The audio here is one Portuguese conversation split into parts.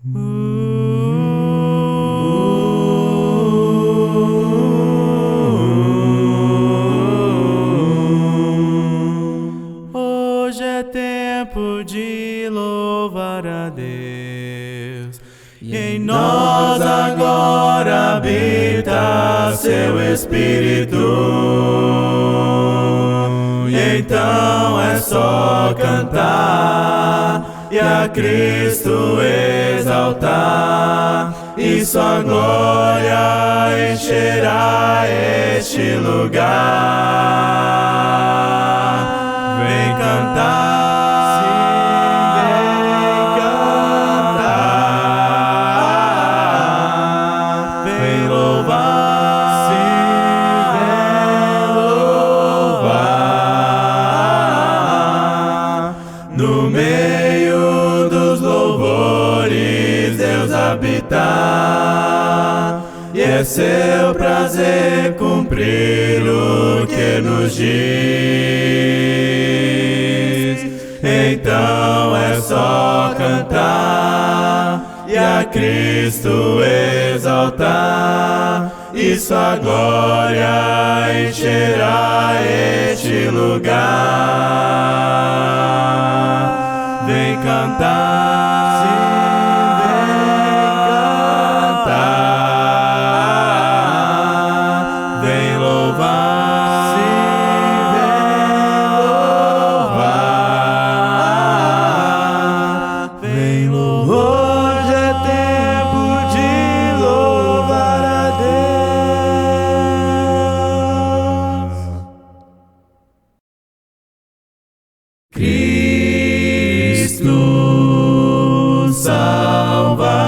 Hoje é tempo de louvar a Deus, e em nós agora habita seu Espírito. Então é só cantar e a Cristo exaltar, e sua glória encherá este lugar. Vem cantar, sim, vem cantar, vem louvar, sim, vem louvar. No meio dos louvores Deus habitar, e é seu prazer cumprir o que nos diz. Então é só cantar e a Cristo exaltar, e sua glória encherá este lugar. Vem cantar, sim, vem cantar, vem louvar, sim, vem louvar, vem louvar. Hoje é tempo de louvar a Deus. Cristo Salvador,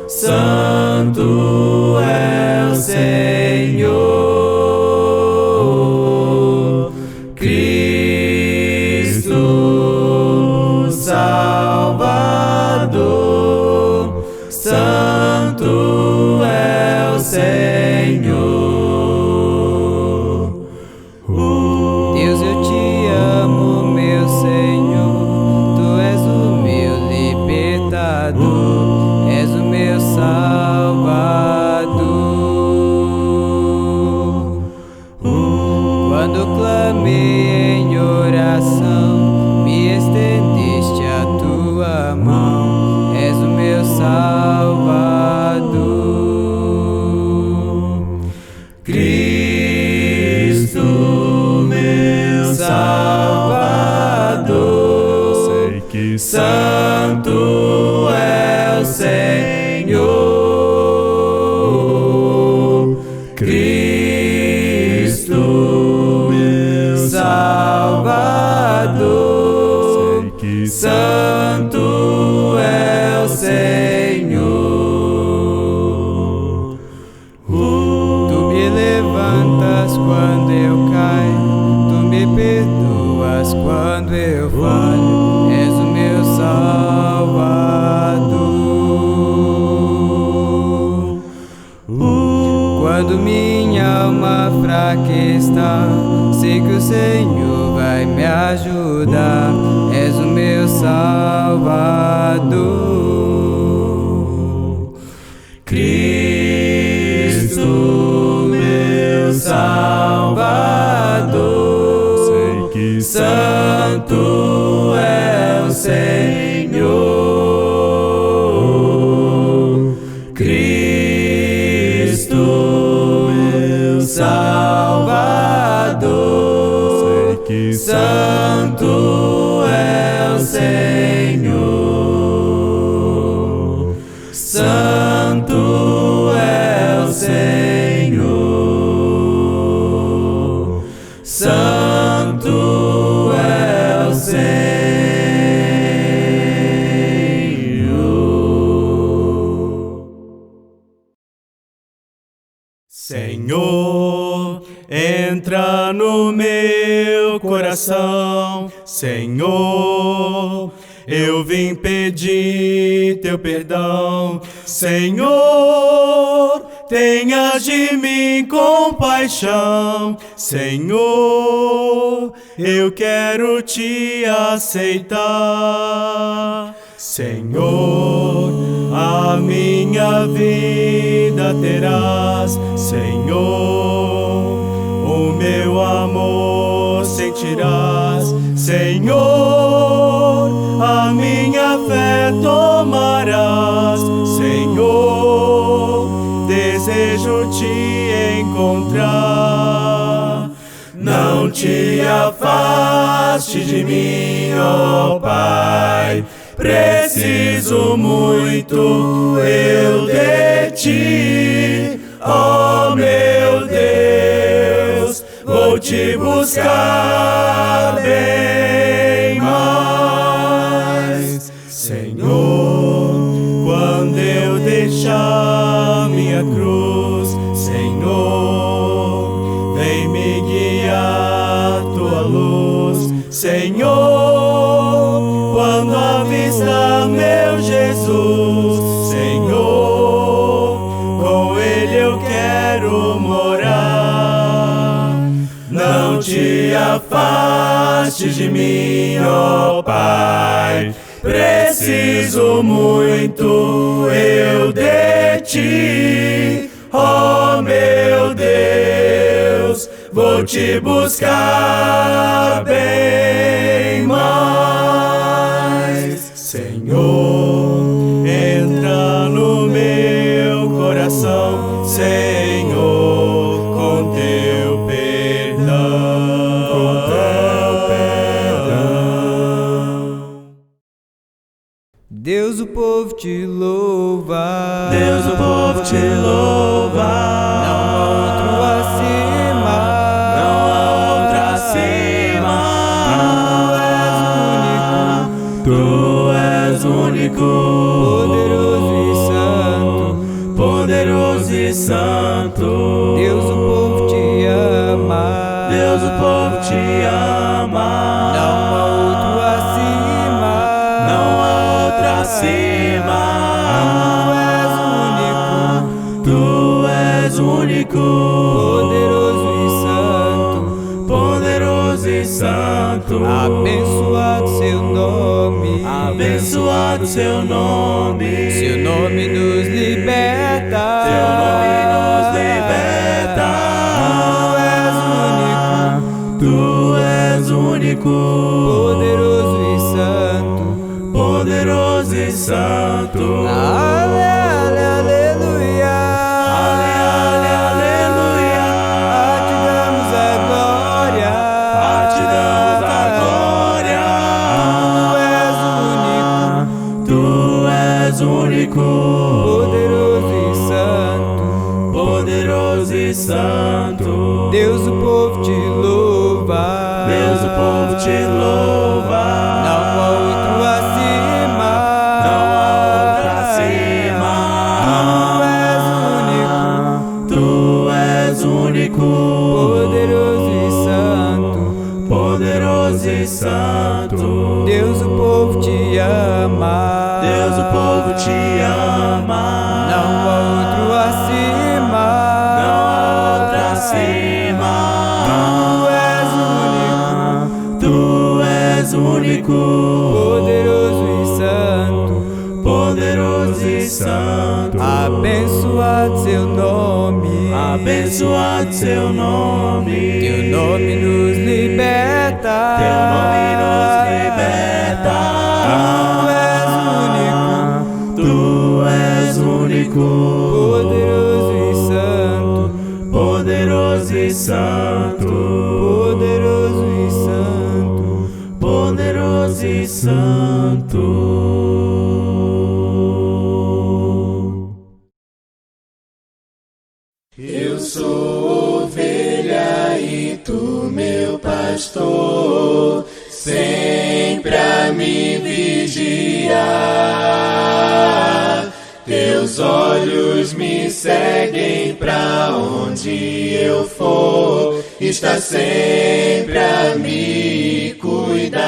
Santo é o Senhor. Cristo Salvador, Santo é o Senhor. Deus, eu te amo, meu Senhor, Tu és o meu libertador, és o meu Salvador. Quando clamei em oração, me estendeste a Tua mão, és o meu Salvador. Cristo, meu Salvador, sei que Santo é o Senhor. Cristo, meu Salvador, sei que Santo é o Senhor. Tu me levantas quando eu caio, Tu me perdoas quando eu falho, és o meu Salvador. Quando minha alma fraca está, sei que o Senhor vai me ajudar, és o meu Salvador. Cristo, meu Salvador, sei que Santo é o Senhor. Cristo, meu Salvador, sei que Santo é o Senhor. Santo é o Senhor. Santo é o Senhor. Senhor, entra no meu coração. Senhor, eu vim pedir teu perdão. Senhor, tenhas de mim compaixão. Senhor, eu quero te aceitar. Senhor, a minha vida terás, Senhor, o meu amor sentirás, Senhor, a minha fé tomarás, Senhor, desejo te encontrar. Não te afaste de mim, ó Pai, preciso muito eu de ti, ó meu Deus, vou te buscar bem mais. Senhor, quando eu deixar minha cruz, Senhor, vem me guiar tua luz, Senhor. Quando avistar meu Jesus, Senhor, com Ele eu quero morar. Não te afaste de mim, ó Pai, preciso muito eu de ti, ó meu Deus, vou te buscar bem mais. Senhor, entra no meu coração, Senhor, com teu perdão, com teu perdão. Deus, o povo te louva, Deus, o povo te louva. não há outro acima, não há outro acima. Tu és único, poderoso e santo, poderoso e santo. Deus, o povo te ama, Deus, o povo te ama. não há outro acima, não há outro acima. Tu és único, poderoso e santo, poderoso e santo. abençoado seu nome, abençoado seu nome. seu nome nos liberta, Teu nome nos liberta. Tu és único, poderoso e santo, poderoso e santo. aleluia, Aleluia. a te damos a glória, A te damos a glória. Tu és único, poderoso e santo, poderoso e santo. Deus, o povo te louva, Deus, o povo te louva. não há outro acima, não há outro acima. Tu és único, poderoso e santo, poderoso e santo. Deus, o povo te ama, Deus, o povo te ama. não há outro acima, não há outro acima. Tu és único, poderoso e santo, poderoso e santo. abençoado seu nome, Abençoado seu nome. teu nome nos liberta, Teu nome nos liberta. Tu és único, poderoso e santo, poderoso e santo. poderoso e santo, Poderoso e santo. Eu sou ovelha e tu meu pastor, sempre a me vigiar. Teus olhos me seguem pra onde eu for, está sempre a me cuidar.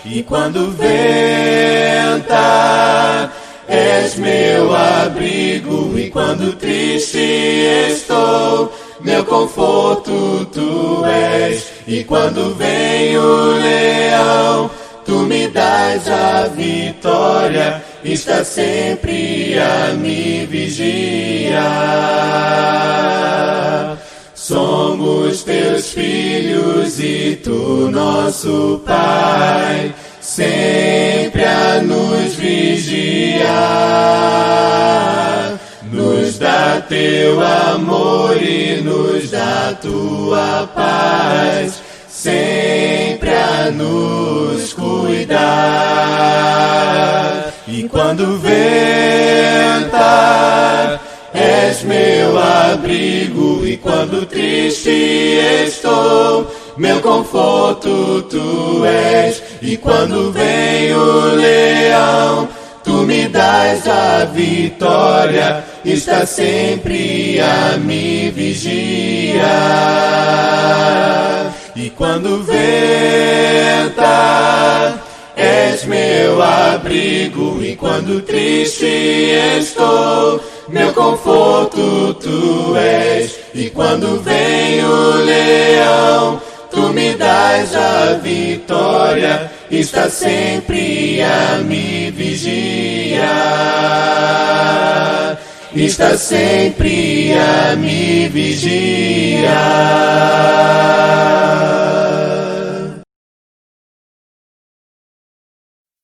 E quando venta, és meu abrigo, e quando triste estou, meu conforto tu és. E quando vem o leão, tu Tu me dás a vitória, está sempre a me vigiar. Somos teus filhos e tu nosso Pai, sempre a nos vigiar. Nos dá teu amor e nos dá tua paz, sempre a nos cuidar. E quando venta, és meu abrigo, e quando triste estou, meu conforto tu és. E quando vem o leão, tu me dás a vitória, está sempre a me vigiar. E quando venta, és meu abrigo, e quando triste estou, meu conforto tu és. E quando vem o leão, tu me dás a vitória, está sempre a me vigiar. Está sempre a me vigiar.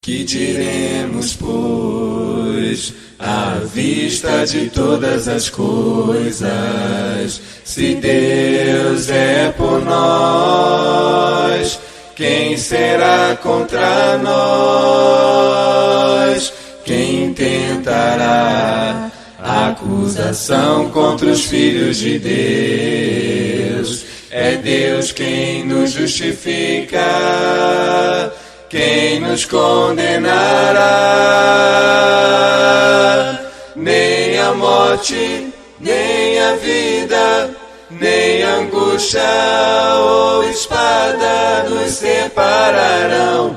Que diremos, pois, à vista de todas as coisas? Se Deus é por nós, quem será contra nós? Quem tentará acusação contra os filhos de Deus? É Deus quem nos justifica, quem nos condenará? Nem a morte, nem a vida, nem a angústia ou espada nos separarão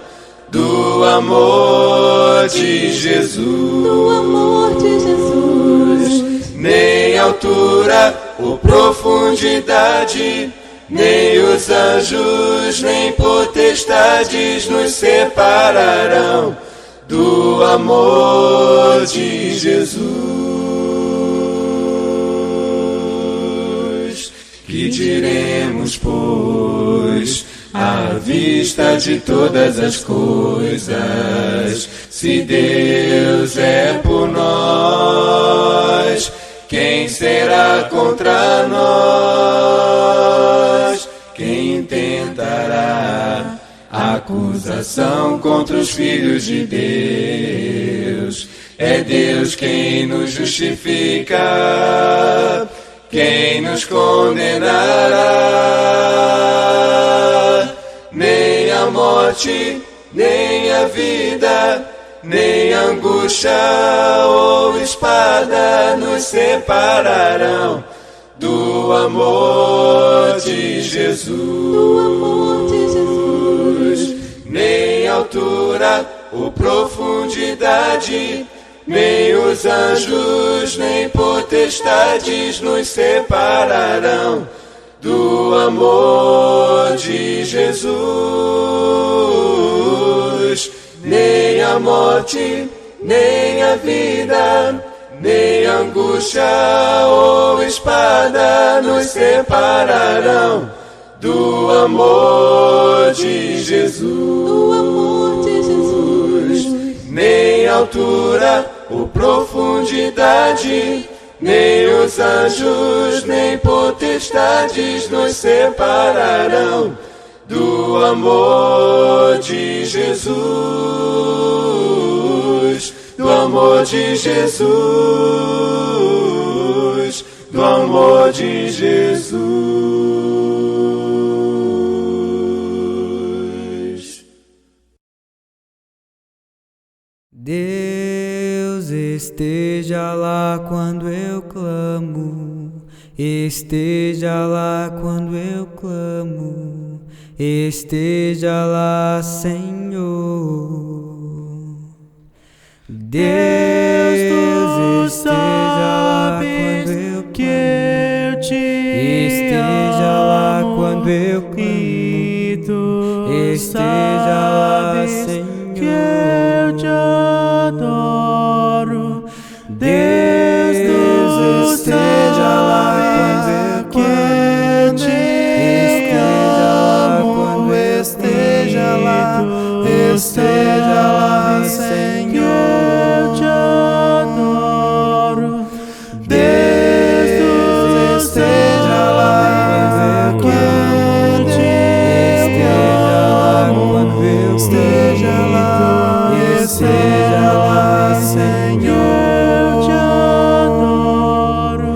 do amor de Jesus. Do amor de Jesus. Nem altura ou profundidade, nem os anjos, nem potestades nos separarão do amor de Jesus. Que diremos, pois, à vista de todas as coisas? Se Deus é por nós, quem será contra nós? Quem tentará acusação contra os filhos de Deus? É Deus quem nos justifica, quem nos condenará? Nem a morte, nem a vida, nem a angústia ou espada nos separarão do amor de Jesus. Do amor de Jesus. Nem altura ou profundidade, nem os anjos, nem potestades nos separarão do amor de Jesus. Nem a morte, nem a vida, nem a angústia ou espada nos separarão do amor de Jesus. Do amor de Jesus. Nem altura ou profundidade, nem os anjos, nem potestades nos separarão do amor de Jesus. Do amor de Jesus. Do amor de Jesus. Deus esteja lá quando eu clamo, esteja lá quando eu clamo, esteja lá, Senhor. Deus, tu sabes que eu te esteja lá quando eu clamo, esteja lá, Senhor. eu te adoro. Deus esteja lá quando eu te amo. Esteja lá, Senhor, eu te adoro. Deus esteja lá quando eu te amo. Esteja lá, Senhor, eu te adoro.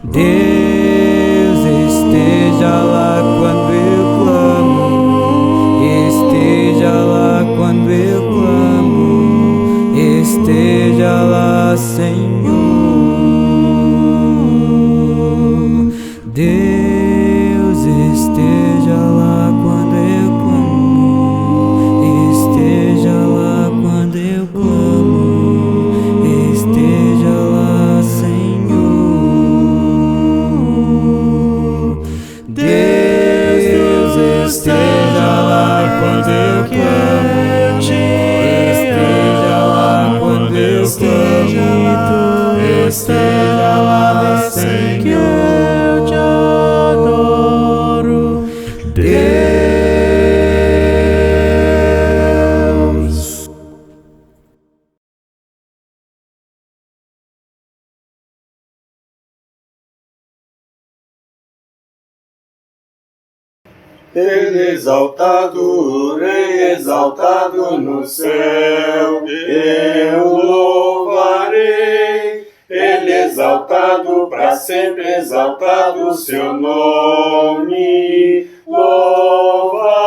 Deus esteja lá quando eu clamo. Esteja lá quando eu clamo. Esteja lá, Senhor. Deus esteja lá quando eu clamo. Esteja lá quando eu clamo. Esteja lá, Senhor. Deus esteja lá quando eu clamo. Esteja lá quando eu clamo. Esteja lá, Senhor, eu te adoro. Deus. Ele exaltado, o Rei exaltado no céu, eu louvarei. Ele exaltado, para sempre exaltado o seu nome, louvarei.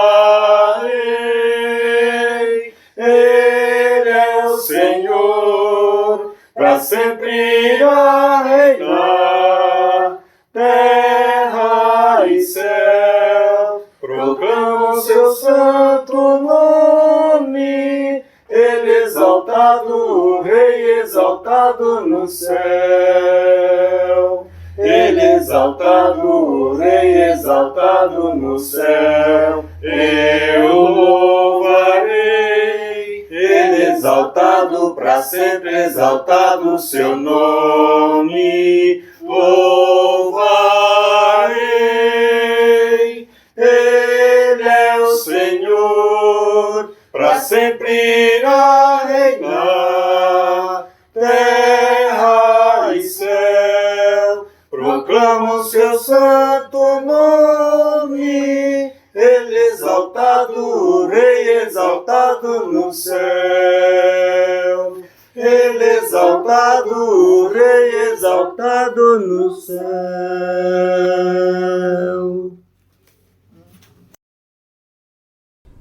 Ele é o Senhor, para sempre irá reinar, terra e céu proclamam seu santo nome. Ele exaltado, o Rei exaltado no céu. Ele exaltado, o Rei exaltado no céu, eu louvarei. Ele exaltado, para sempre exaltado o seu nome, louvarei. Ele é o Senhor, para sempre irá reinar, terra e céu proclamam seu santo nome. Ele exaltado, o Rei exaltado no céu. Ele exaltado, o Rei exaltado no céu.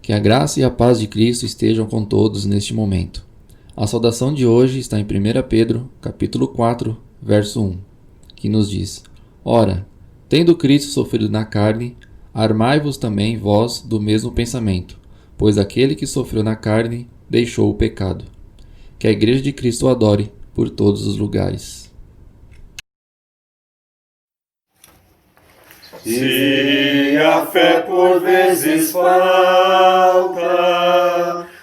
Que a graça e a paz de Cristo estejam com todos neste momento. A saudação de hoje está em 1 Pedro, capítulo 4, verso 1, que nos diz: Ora, tendo Cristo sofrido na carne, armai-vos também vós do mesmo pensamento, pois aquele que sofreu na carne deixou o pecado. Que a Igreja de Cristo o adore por todos os lugares. Se a fé por vezes falta,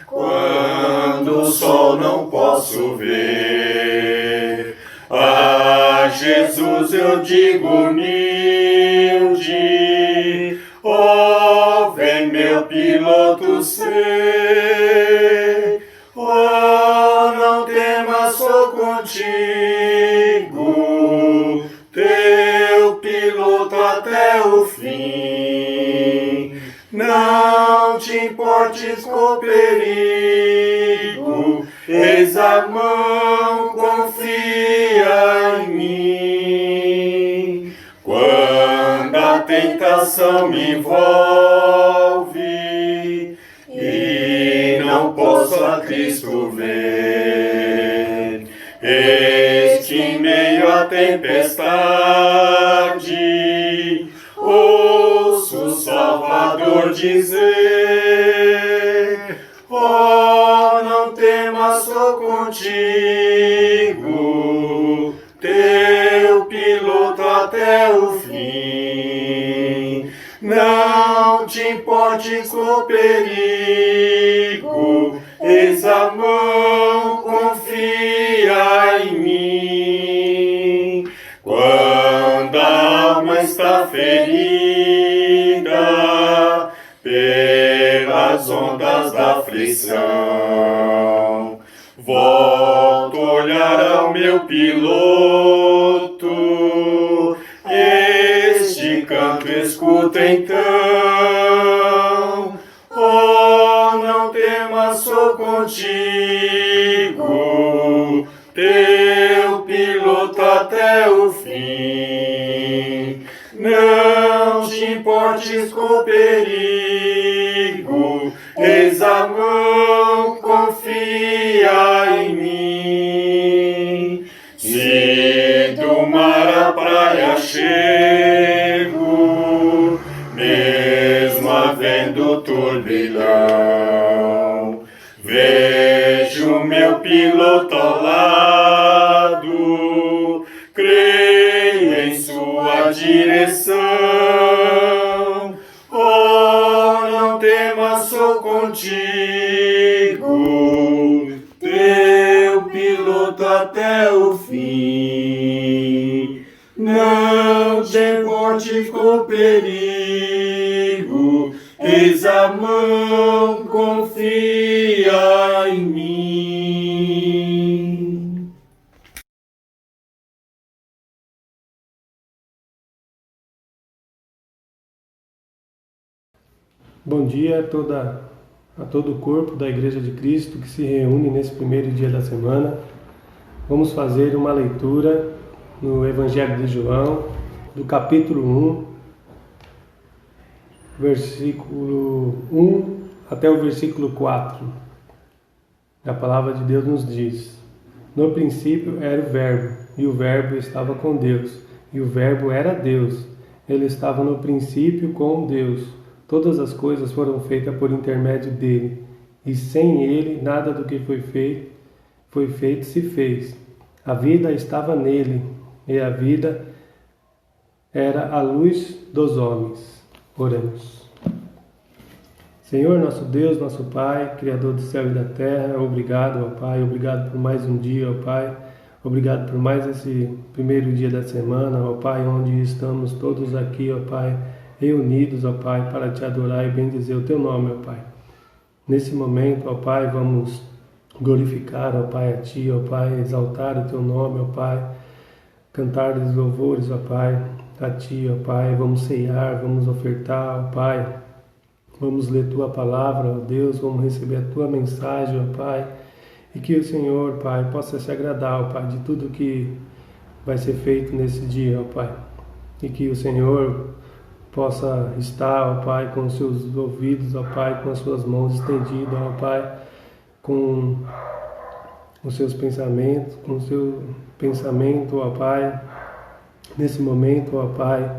quando o sol não posso ver, a Jesus eu digo humilde, ó, vem meu piloto ser, ó, não temas, sou contigo, teu piloto até o fim. Não te importes com perigo, eis a mão, confia em mim. Quando a tentação me envolve e não posso a Cristo ver, eis que em meio à tempestade ouço o Salvador dizer: ó, não temas, sou contigo, teu piloto até o fim. Não te importes com perigo, eis a mão, confia em mim. Quando a alma está ferida pelas ondas da aflição, volto a olhar ao meu piloto, este canto escuta então. Oh, não temas, sou contigo, teu piloto até o fim. Não te importes com perigo, eis a mão, confia em mim. Se do mar à praia chego, mesmo havendo turbilhão, vejo meu piloto ao lado, creio em sua direção. Oh, não temas, sou contigo, teu piloto até o fim. Não te importes com perigo, eis a mão, confia em mim. Bom dia a todo o corpo da Igreja de Cristo que se reúne nesse primeiro dia da semana. Vamos fazer uma leitura no Evangelho de João, do capítulo 1, versículo 1 até o versículo 4. A palavra de Deus nos diz: no princípio era o Verbo, e o Verbo estava com Deus, e o Verbo era Deus. Ele estava no princípio com Deus. Todas as coisas foram feitas por intermédio dele, e sem ele nada do que foi feito se fez. A vida estava nele, e a vida era a luz dos homens. Oremos. Senhor, nosso Deus, nosso Pai, Criador do céu e da terra, obrigado, ó Pai, obrigado por mais um dia, ó Pai, obrigado por mais esse primeiro dia da semana, ó Pai, onde estamos todos aqui, ó Pai, reunidos, ó Pai, para te adorar e bendizer o teu nome, ó Pai. Nesse momento, ó Pai, vamos glorificar, ó Pai, a Ti, ó Pai, exaltar o teu nome, ó Pai, cantar os louvores, ó Pai, a Ti, ó Pai, vamos ceiar, vamos ofertar, ó Pai, vamos ler Tua palavra, ó Deus, vamos receber a Tua mensagem, ó Pai, e que o Senhor, Pai, possa se agradar, ó Pai, de tudo que vai ser feito nesse dia, ó Pai, e que o Senhor possa estar, ó Pai, com os seus ouvidos, ó Pai, com as suas mãos estendidas, ó Pai, com os seus pensamentos, com o seu pensamento, ó Pai, nesse momento, ó Pai,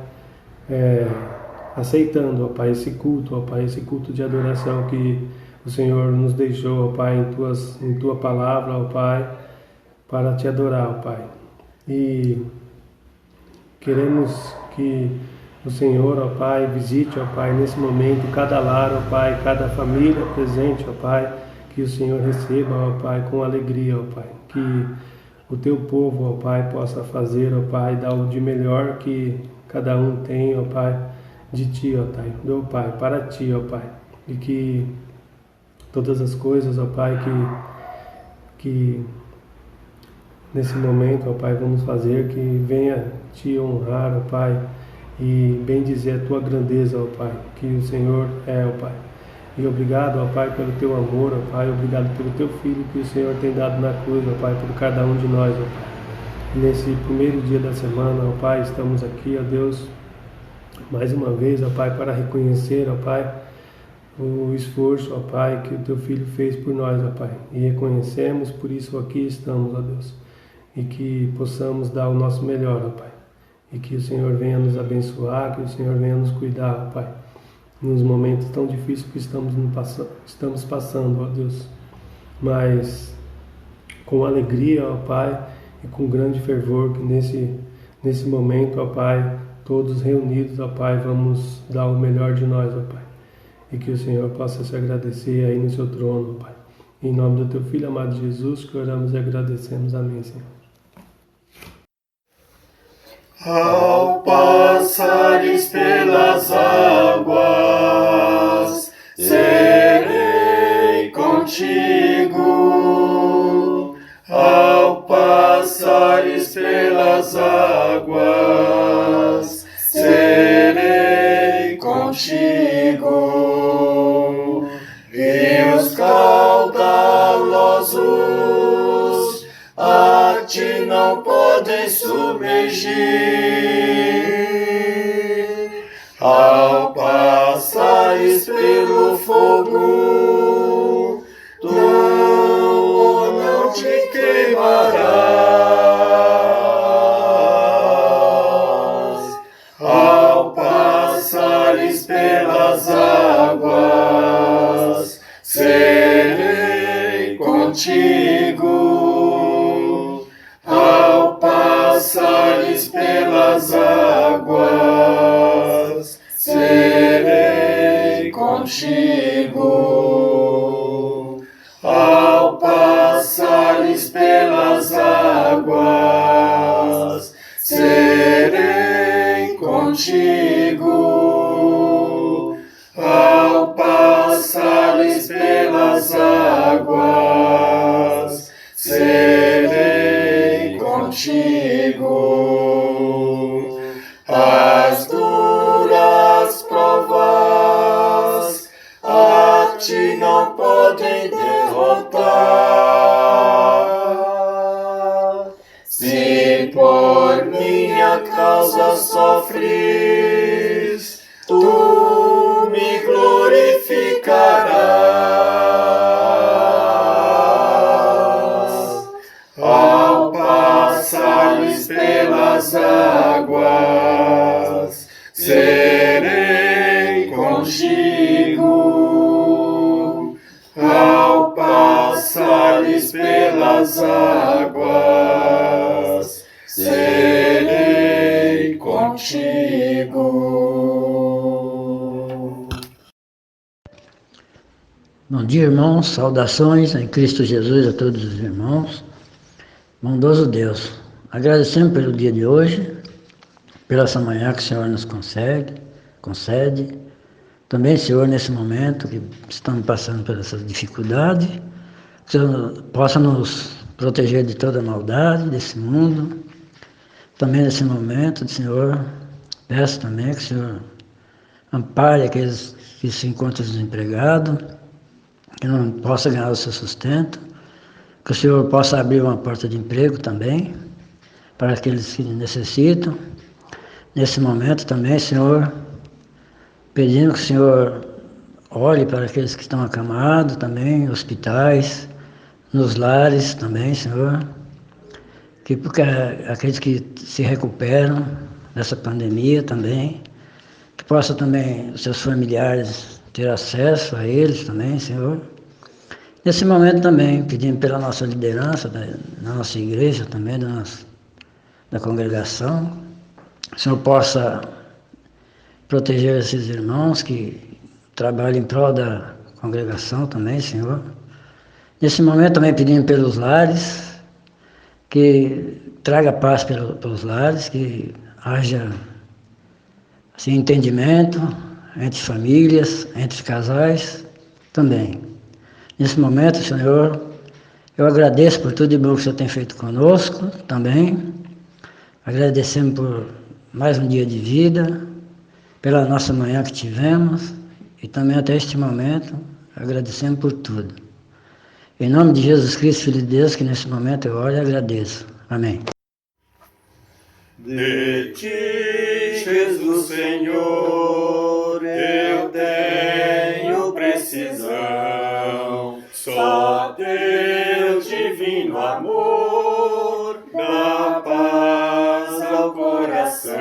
aceitando, ó Pai, esse culto, ó Pai, esse culto de adoração que o Senhor nos deixou, ó Pai, em Tua palavra, ó Pai, para Te adorar, ó Pai. E queremos que o Senhor, ó Pai, visite, ó Pai, nesse momento, cada lar, ó Pai, cada família presente, ó Pai, que o Senhor receba, ó Pai, com alegria, ó Pai, que o Teu povo, ó Pai, possa fazer, ó Pai, dar o de melhor que cada um tem, ó Pai, de Ti, ó Pai, do Pai, para Ti, ó Pai, e que todas as coisas, ó Pai, que nesse momento, ó Pai, vamos fazer, que venha Te honrar, ó Pai, e bendizer a Tua grandeza, ó Pai, que o Senhor é, ó Pai. E obrigado, ó Pai, pelo Teu amor, ó Pai, obrigado pelo Teu Filho que o Senhor tem dado na cruz, ó Pai, por cada um de nós, ó Pai. E nesse primeiro dia da semana, ó Pai, estamos aqui, ó Deus, mais uma vez, ó Pai, para reconhecer, ó Pai, o esforço, ó Pai, que o Teu Filho fez por nós, ó Pai. E reconhecemos, por isso aqui estamos, ó Deus. E que possamos dar o nosso melhor, ó Pai. E que o Senhor venha nos abençoar, que o Senhor venha nos cuidar, ó Pai, nos momentos tão difíceis que estamos passando, ó Deus, mas com alegria, ó Pai, e com grande fervor, que nesse momento, ó Pai, todos reunidos, ó Pai, vamos dar o melhor de nós, ó Pai, e que o Senhor possa se agradecer aí no Seu trono, ó Pai, Em nome do teu Filho amado Jesus, que oramos e agradecemos. Amém, Senhor. Ao passares pelas águas, serei contigo. Ao passares pelas águas, serei contigo. Rios caudalosos a ti não podem submergir. Ao passares pelo fogo, tu não te queimarás. Ao passares pelas águas, serei contigo. Ao passares pelas águas, serei contigo. Ao passares pelas águas, serei contigo. Ao passares pelas águas, serei contigo. As duras provas a ti não podem derrotar. Se por minha causa sofres, tu me glorificarás. Ao passares pelas águas, serei contigo. Ao passares pelas águas, serei contigo. Bom dia, irmãos. Saudações em Cristo Jesus a todos os irmãos. Bondoso Deus, agradecemos pelo dia de hoje, pela essa manhã que o Senhor nos concede. Também, Senhor, nesse momento que estamos passando por essa dificuldade, que o Senhor possa nos proteger de toda a maldade desse mundo. Também nesse momento, Senhor, peço também que o Senhor ampare aqueles que se encontram desempregados, que não possam ganhar o seu sustento, que o Senhor possa abrir uma porta de emprego também, para aqueles que necessitam. Nesse momento também, Senhor, pedindo que o Senhor olhe para aqueles que estão acamados também, hospitais, nos lares também, Senhor, que porque aqueles que se recuperam dessa pandemia também, que possa também os seus familiares ter acesso a eles também, Senhor. Nesse momento também, pedindo pela nossa liderança, da nossa igreja também, da congregação, que o Senhor possa proteger esses irmãos que trabalham em prol da congregação também, Senhor. Nesse momento também pedindo pelos lares, que traga paz pelos lares, que haja assim, entendimento entre famílias, entre casais também. Nesse momento, Senhor, eu agradeço por tudo de bom que o Senhor tem feito conosco também. Agradecemos por mais um dia de vida, pela nossa manhã que tivemos e também até este momento, agradecemos por tudo. Em nome de Jesus Cristo, Filho de Deus, que nesse momento eu oro e agradeço. Amém. De ti, Jesus Senhor, eu tenho precisão. Só Deus divino amor dá paz ao coração.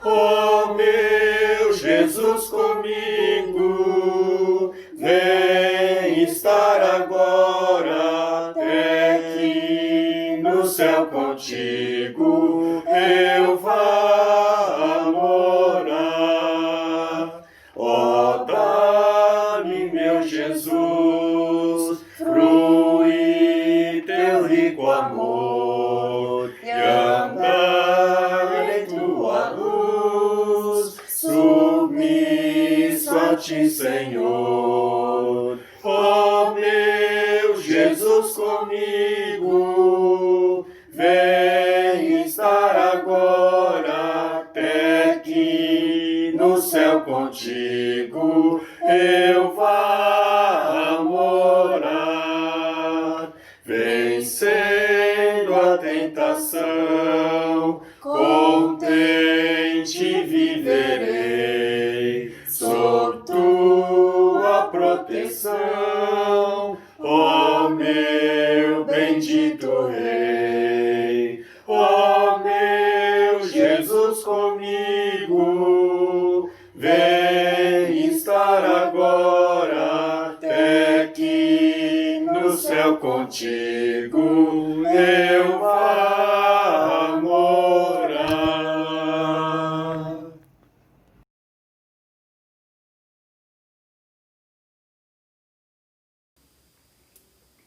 Oh meu Jesus comigo, vem estar agora até que no céu contigo eu vá morar. Oh, dá-me, meu Jesus, Jesus comigo, vem estar agora até que no céu contigo eu vá morar, vencendo a tentação, contente viverei sob tua proteção, ó meu bendito Rei, ó meu Jesus comigo, vem estar agora até que no céu contigo eu vá morar.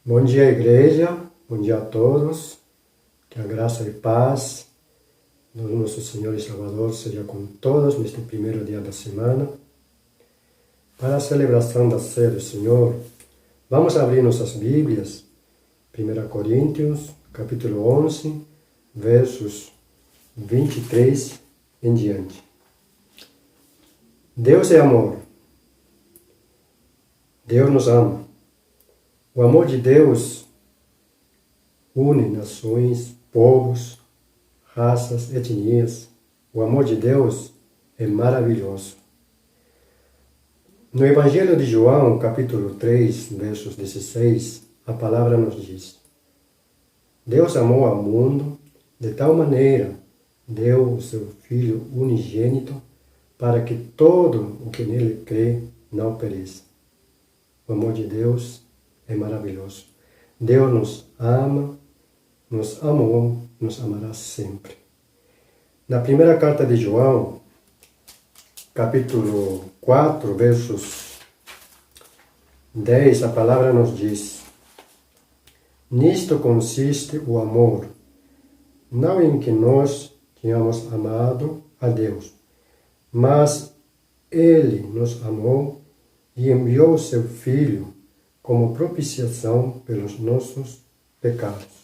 Bom dia, igreja. Bom dia a todos. Que a graça e paz do nosso Senhor e Salvador seja com todos neste primeiro dia da semana. Para a celebração da ceia do Senhor, vamos abrir nossas Bíblias, 1 Coríntios, capítulo 11, versos 23 em diante. Deus é amor. Deus nos ama. O amor de Deus une nações, povos, raças, etnias. O amor de Deus é maravilhoso. No Evangelho de João, capítulo 3, versos 16, a palavra nos diz: Deus amou ao mundo de tal maneira, deu o seu Filho unigênito, para que todo o que nele crê não pereça. O amor de Deus é maravilhoso. Deus nos ama, nos amou, nos amará sempre. Na primeira carta de João, capítulo 4, versos 10, a palavra nos diz: Nisto consiste o amor, não em que nós tínhamos amado a Deus, mas Ele nos amou e enviou o seu Filho como propiciação pelos nossos pecados.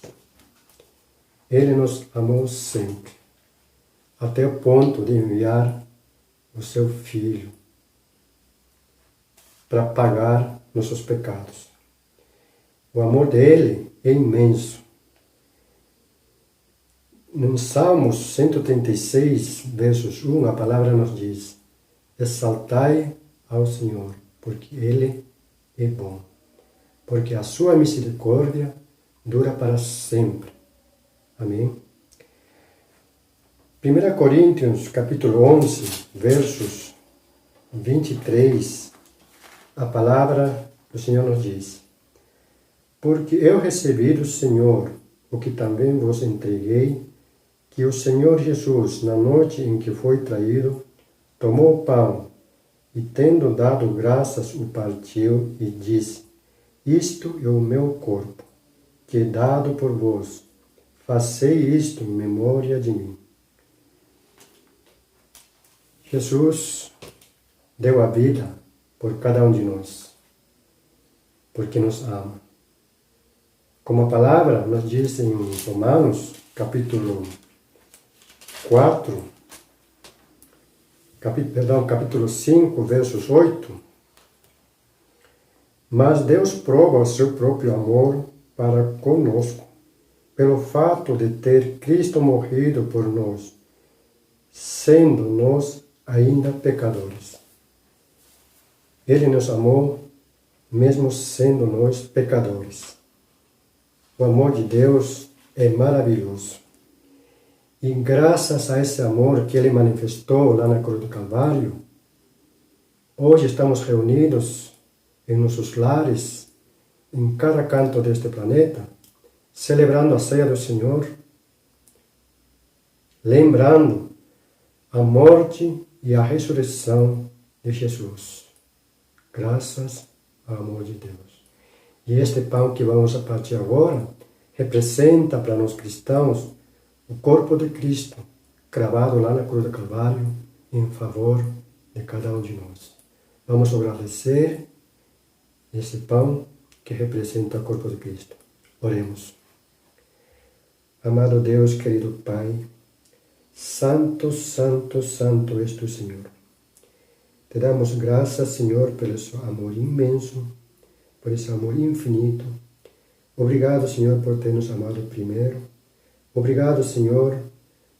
Ele nos amou sempre, até o ponto de enviar o seu Filho para pagar nossos pecados. O amor dele é imenso. No Salmos 136, versos 1, a palavra nos diz: Exaltai ao Senhor, porque Ele é bom, porque a sua misericórdia dura para sempre. Amém? 1 Coríntios, capítulo 11, versos 23, a palavra do Senhor nos diz: Porque eu recebi do Senhor o que também vos entreguei, que o Senhor Jesus, na noite em que foi traído, tomou o pão e, tendo dado graças, o partiu e disse: Isto é o meu corpo, que é dado por vós. Fazei isto em memória de mim. Jesus deu a vida por cada um de nós, porque nos ama. Como a palavra nos diz em Romanos, capítulo 5, versos 8, mas Deus prova o seu próprio amor para conosco, pelo fato de ter Cristo morrido por nós, sendo nós ainda pecadores. Ele nos amou, mesmo sendo nós pecadores. O amor de Deus é maravilhoso. E graças a esse amor que Ele manifestou lá na cruz do Calvário, hoje estamos reunidos em nossos lares, em cada canto deste planeta, celebrando a ceia do Senhor, lembrando a morte e a ressurreição de Jesus. Graças ao amor de Deus. E este pão que vamos a partir agora representa para nós cristãos o corpo de Cristo, cravado lá na cruz do Calvário, em favor de cada um de nós. Vamos agradecer esse pão que representa o corpo de Cristo. Oremos. Amado Deus, querido Pai, Santo, Santo, Santo és tu, Senhor. Te damos graças, Senhor, pelo seu amor imenso, por esse amor infinito. Obrigado, Senhor, por ter nos amado primeiro. Obrigado, Senhor,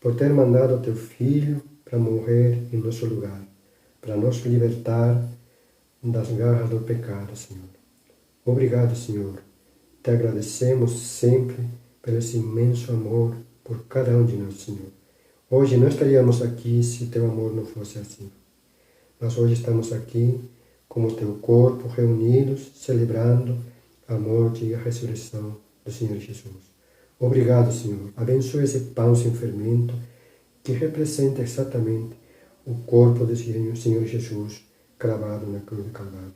por ter mandado o teu Filho para morrer em nosso lugar, para nos libertar das garras do pecado, Senhor. Obrigado, Senhor. Te agradecemos sempre pelo esse imenso amor por cada um de nós, Senhor. Hoje não estaríamos aqui se teu amor não fosse assim. Mas hoje estamos aqui como teu corpo, reunidos, celebrando a morte e a ressurreição do Senhor Jesus. Obrigado, Senhor. Abençoe esse pão sem fermento que representa exatamente o corpo do Senhor Jesus cravado na cruz do Calvário.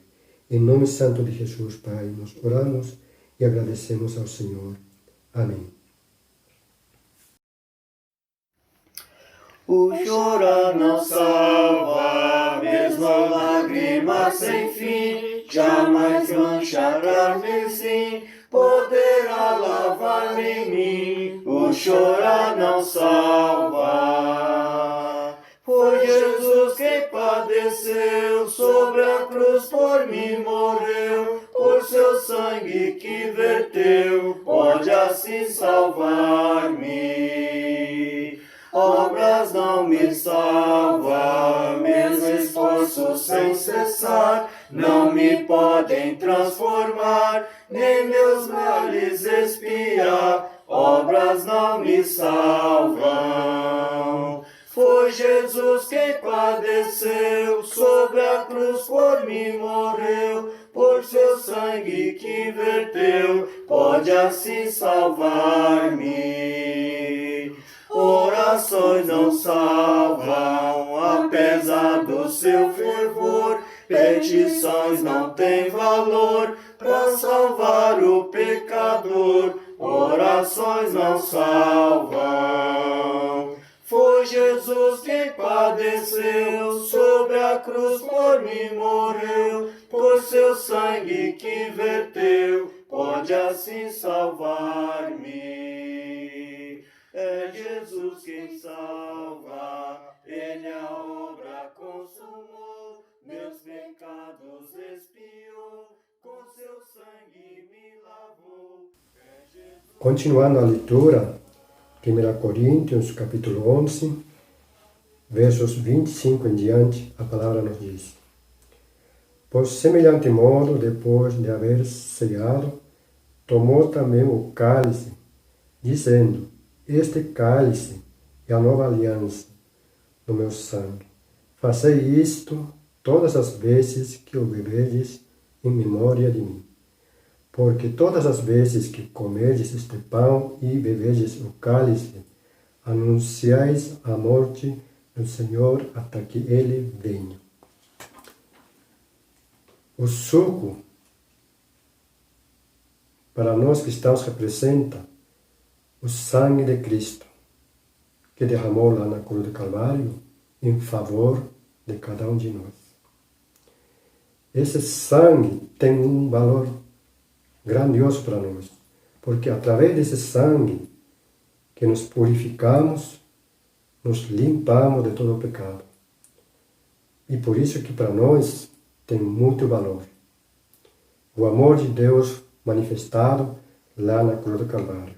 Em nome santo de Jesus, Pai, nós oramos e agradecemos ao Senhor. Amém. O chorar não salva, mesmo a lágrima sem fim, jamais manchar carmesim, poderá lavar em mim. O chorar não salva. Foi Jesus quem padeceu, sobre a cruz por mim morreu, por seu sangue que verteu, pode assim salvar-me. Obras não me salvam, meus esforços sem cessar não me podem transformar, nem meus males expiar. Obras não me salvam. Foi Jesus quem padeceu, sobre a cruz por mim morreu, por seu sangue que verteu, pode assim salvar-me. Orações não salvam, apesar do seu fervor, petições não têm valor para salvar o pecador. Orações não salvam. Foi Jesus quem padeceu, sobre a cruz por mim morreu, por seu sangue que verteu, pode assim salvar-me. É Jesus quem salva, Ele a obra consumou, meus pecados expiou, com seu sangue me lavou. Continuando a leitura, 1 Coríntios, capítulo 11, versos 25 em diante, a palavra nos diz: Por semelhante modo, depois de haver ceado, tomou também o cálice, dizendo: Este cálice é a nova aliança no meu sangue. Fazei isto todas as vezes que o beberdes em memória de mim. Porque todas as vezes que comerdes este pão e beberdes o cálice, anunciais a morte do Senhor até que Ele venha. O suco, para nós cristãos, representa o sangue de Cristo, que derramou lá na cruz do Calvário em favor de cada um de nós. Esse sangue tem um valor grandioso para nós, porque através desse sangue que nos purificamos, nos limpamos de todo o pecado. E por isso que para nós tem muito valor. O amor de Deus manifestado lá na cruz do Calvário.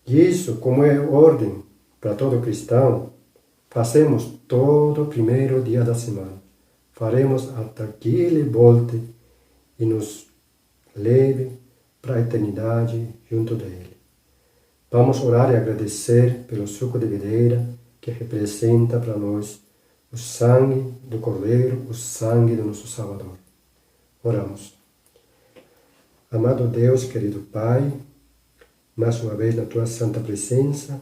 E isso, como é ordem para todo cristão, fazemos todo primeiro dia da semana. Faremos até que Ele volte e nos leve para a eternidade junto dele. Vamos orar e agradecer pelo suco de videira que representa para nós o sangue do Cordeiro, o sangue do nosso Salvador. Oramos. Amado Deus, querido Pai, mais uma vez na Tua santa presença,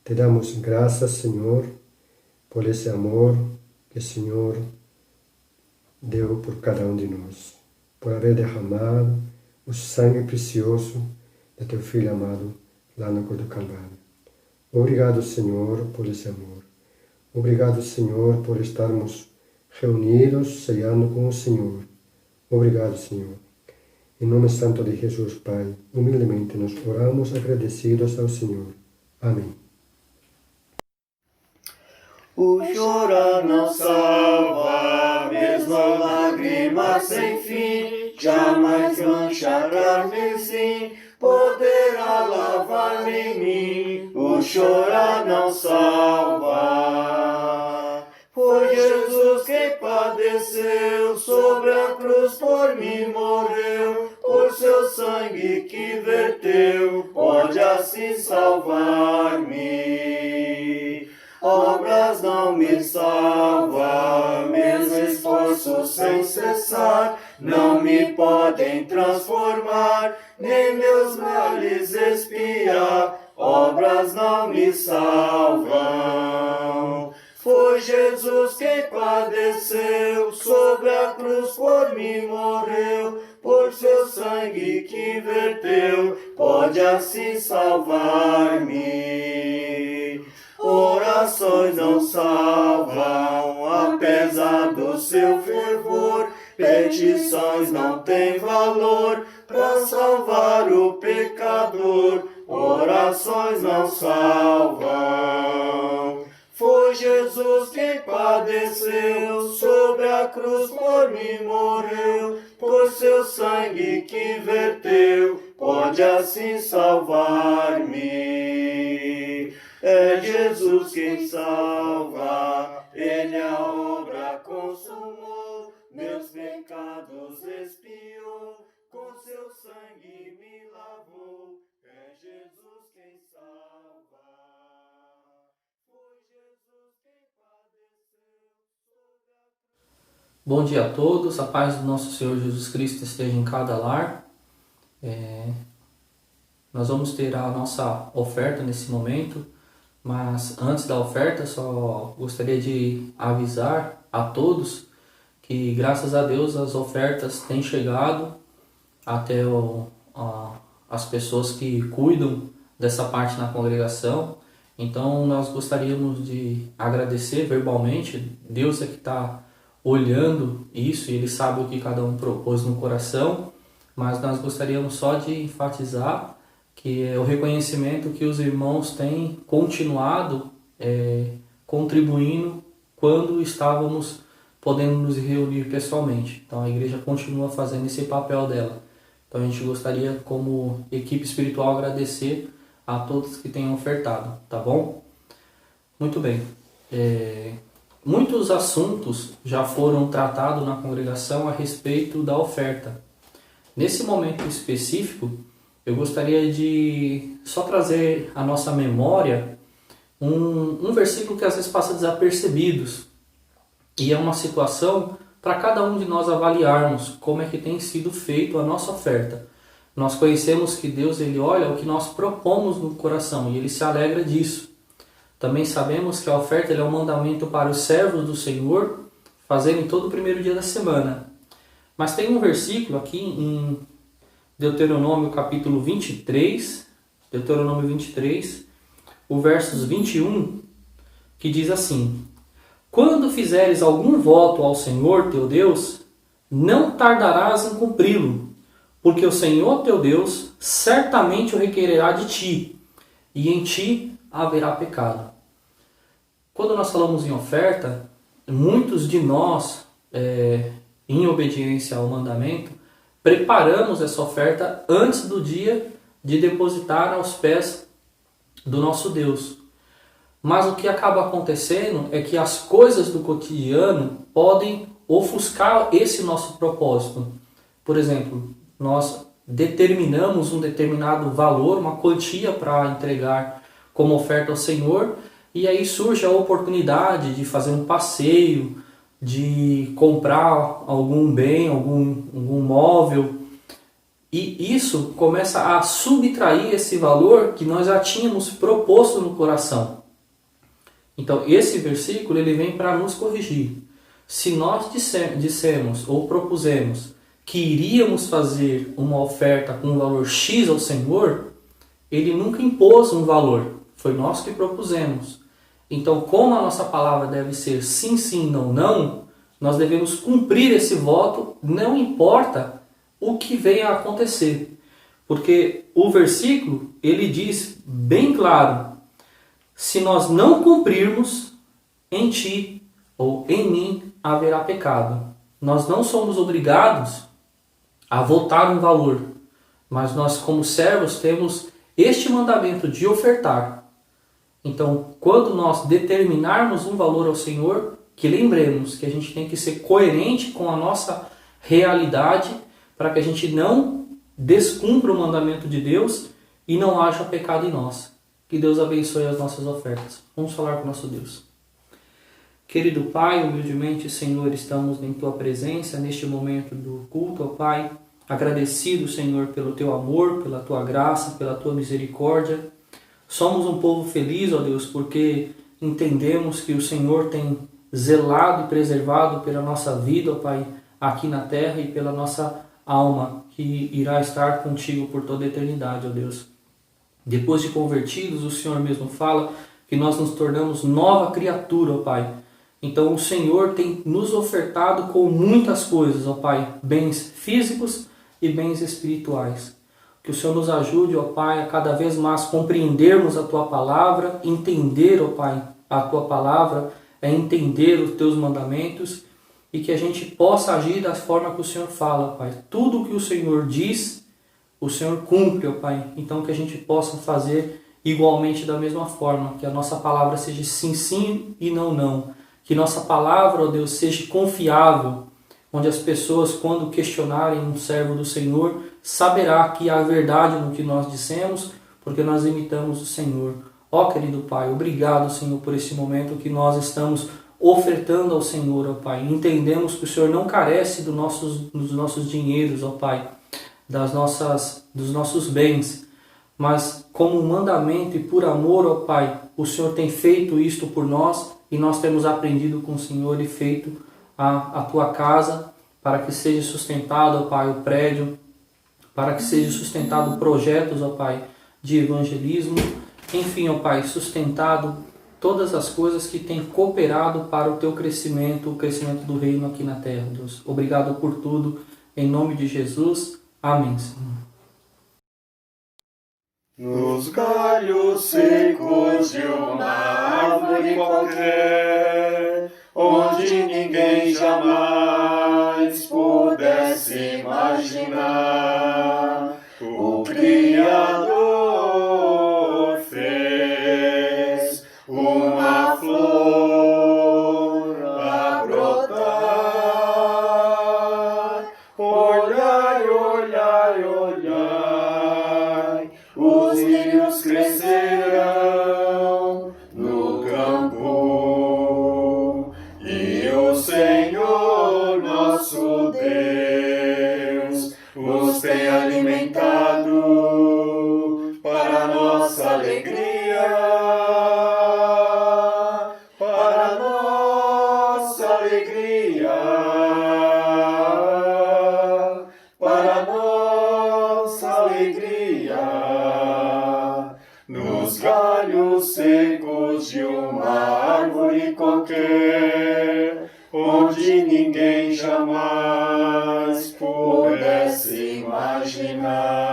te damos graças, Senhor, por esse amor que o Senhor deu por cada um de nós, por haver derramado o sangue precioso de Teu Filho amado lá na cruz do Calvário. Obrigado, Senhor, por esse amor. Obrigado, Senhor, por estarmos reunidos, ceando com o Senhor. Obrigado, Senhor. Em nome santo de Jesus, Pai, humildemente nos oramos agradecidos ao Senhor. Amém. O chorar não salva, mesmo a lágrima sem fim, jamais manchar carmesim, poderá lavar em mim. O chorar não salva. Foi Jesus quem padeceu, sobre a cruz por mim morreu, por seu sangue que verteu, pode assim salvar-me. Obras não me salvam, meus esforços sem cessar não me podem transformar, nem meus males expiar. Obras não me salvam. Foi Jesus quem padeceu, sobre a cruz por mim morreu, por seu sangue que verteu, pode assim salvar-me. Orações não salvam, apesar do seu fervor, petições não têm valor para salvar o pecador. Orações não salvam. Foi Jesus quem padeceu, sobre a cruz por mim morreu, por seu sangue que verteu, pode assim salvar-me. É Jesus quem salva, Ele a obra consumou, meus pecados expiou, com seu sangue me lavou. É Jesus quem salva. Bom dia a todos, a paz do nosso Senhor Jesus Cristo esteja em cada lar. Nós vamos ter a nossa oferta nesse momento, mas antes da oferta só gostaria de avisar a todos que graças a Deus as ofertas têm chegado até as pessoas que cuidam dessa parte na congregação. Então nós gostaríamos de agradecer verbalmente. Deus é que está olhando isso e Ele sabe o que cada um propôs no coração, mas nós gostaríamos só de enfatizar que é o reconhecimento que os irmãos têm continuado contribuindo quando estávamos podendo nos reunir pessoalmente. Então a igreja continua fazendo esse papel dela. Então a gente gostaria, como equipe espiritual, agradecer a todos que tenham ofertado, tá bom? Muito bem. Muitos assuntos já foram tratados na congregação a respeito da oferta. Nesse momento específico, eu gostaria de só trazer à nossa memória um versículo que às vezes passa desapercebidos. E é uma situação para cada um de nós avaliarmos como é que tem sido feito a nossa oferta. Nós conhecemos que Deus Ele olha o que nós propomos no coração e Ele se alegra disso. Também sabemos que a oferta é um mandamento para os servos do Senhor fazerem todo o primeiro dia da semana. Mas tem um versículo aqui em Deuteronômio capítulo 23, Deuteronômio 23, o versos 21, que diz assim: quando fizeres algum voto ao Senhor teu Deus, não tardarás em cumpri-lo, porque o Senhor teu Deus certamente o requererá de ti, e em ti haverá pecado. Quando nós falamos em oferta, muitos de nós, em obediência ao mandamento, preparamos essa oferta antes do dia de depositar aos pés do nosso Deus. Mas o que acaba acontecendo é que as coisas do cotidiano podem ofuscar esse nosso propósito. Por exemplo, nós determinamos um determinado valor, uma quantia para entregar como oferta ao Senhor, e aí surge a oportunidade de fazer um passeio, de comprar algum bem, algum móvel, e isso começa a subtrair esse valor que nós já tínhamos proposto no coração. Então esse versículo ele vem para nos corrigir. Se nós dissemos ou propusemos que iríamos fazer uma oferta com um valor X ao Senhor, Ele nunca impôs um valor, foi nós que propusemos. Então, como a nossa palavra deve ser sim, sim, não, não, nós devemos cumprir esse voto, não importa o que venha a acontecer. Porque o versículo, ele diz bem claro, se nós não cumprirmos, em ti ou em mim haverá pecado. Nós não somos obrigados a votar um valor, mas nós como servos temos este mandamento de ofertar. Então, quando nós determinarmos um valor ao Senhor, que lembremos que a gente tem que ser coerente com a nossa realidade, para que a gente não descumpra o mandamento de Deus e não haja pecado em nós. Que Deus abençoe as nossas ofertas. Vamos falar com o nosso Deus. Querido Pai, humildemente, Senhor, estamos em Tua presença neste momento do culto, ó Pai. Agradecido, Senhor, pelo Teu amor, pela Tua graça, pela Tua misericórdia. Somos um povo feliz, ó Deus, porque entendemos que o Senhor tem zelado e preservado pela nossa vida, ó Pai, aqui na terra e pela nossa alma, que irá estar contigo por toda a eternidade, ó Deus. Depois de convertidos, o Senhor mesmo fala que nós nos tornamos nova criatura, ó Pai. Então o Senhor tem nos ofertado com muitas coisas, ó Pai, bens físicos e bens espirituais. Que o Senhor nos ajude, ó Pai, a cada vez mais compreendermos a Tua palavra, entender, ó Pai, a Tua palavra, entender os Teus mandamentos e que a gente possa agir da forma que o Senhor fala, Pai. Tudo que o Senhor diz, o Senhor cumpre, ó Pai. Então que a gente possa fazer igualmente da mesma forma, que a nossa palavra seja sim, sim e não, não. Que nossa palavra, ó Deus, seja confiável, onde as pessoas, quando questionarem um servo do Senhor, saberá que há verdade no que nós dissemos, porque nós imitamos o Senhor. Ó querido Pai, obrigado, Senhor, por esse momento que nós estamos ofertando ao Senhor, ó Pai. Entendemos que o Senhor não carece dos nossos dinheiros, ó Pai, dos nossos bens, mas como um mandamento e por amor, ó Pai, o Senhor tem feito isto por nós e nós temos aprendido com o Senhor e feito a Tua casa para que seja sustentado, ó Pai, o prédio, para que seja sustentado projetos, ó Pai, de evangelismo, enfim, ó Pai, sustentado todas as coisas que têm cooperado para o Teu crescimento, o crescimento do reino aqui na terra, Deus. Obrigado por tudo, em nome de Jesus. Amém, Senhor. Nos galhos secos de uma árvore qualquer, onde ninguém jamais pudesse imaginar, o Criador fez uma flor a brotar. Olhai, olhai, olhai, os lírios crescerão no campo, e o Senhor nosso Deus os tem alimentado para nossa alegria, para nossa alegria, para nossa alegria. Nos galhos secos de uma árvore qualquer, onde ninguém jamais pudesse imaginar.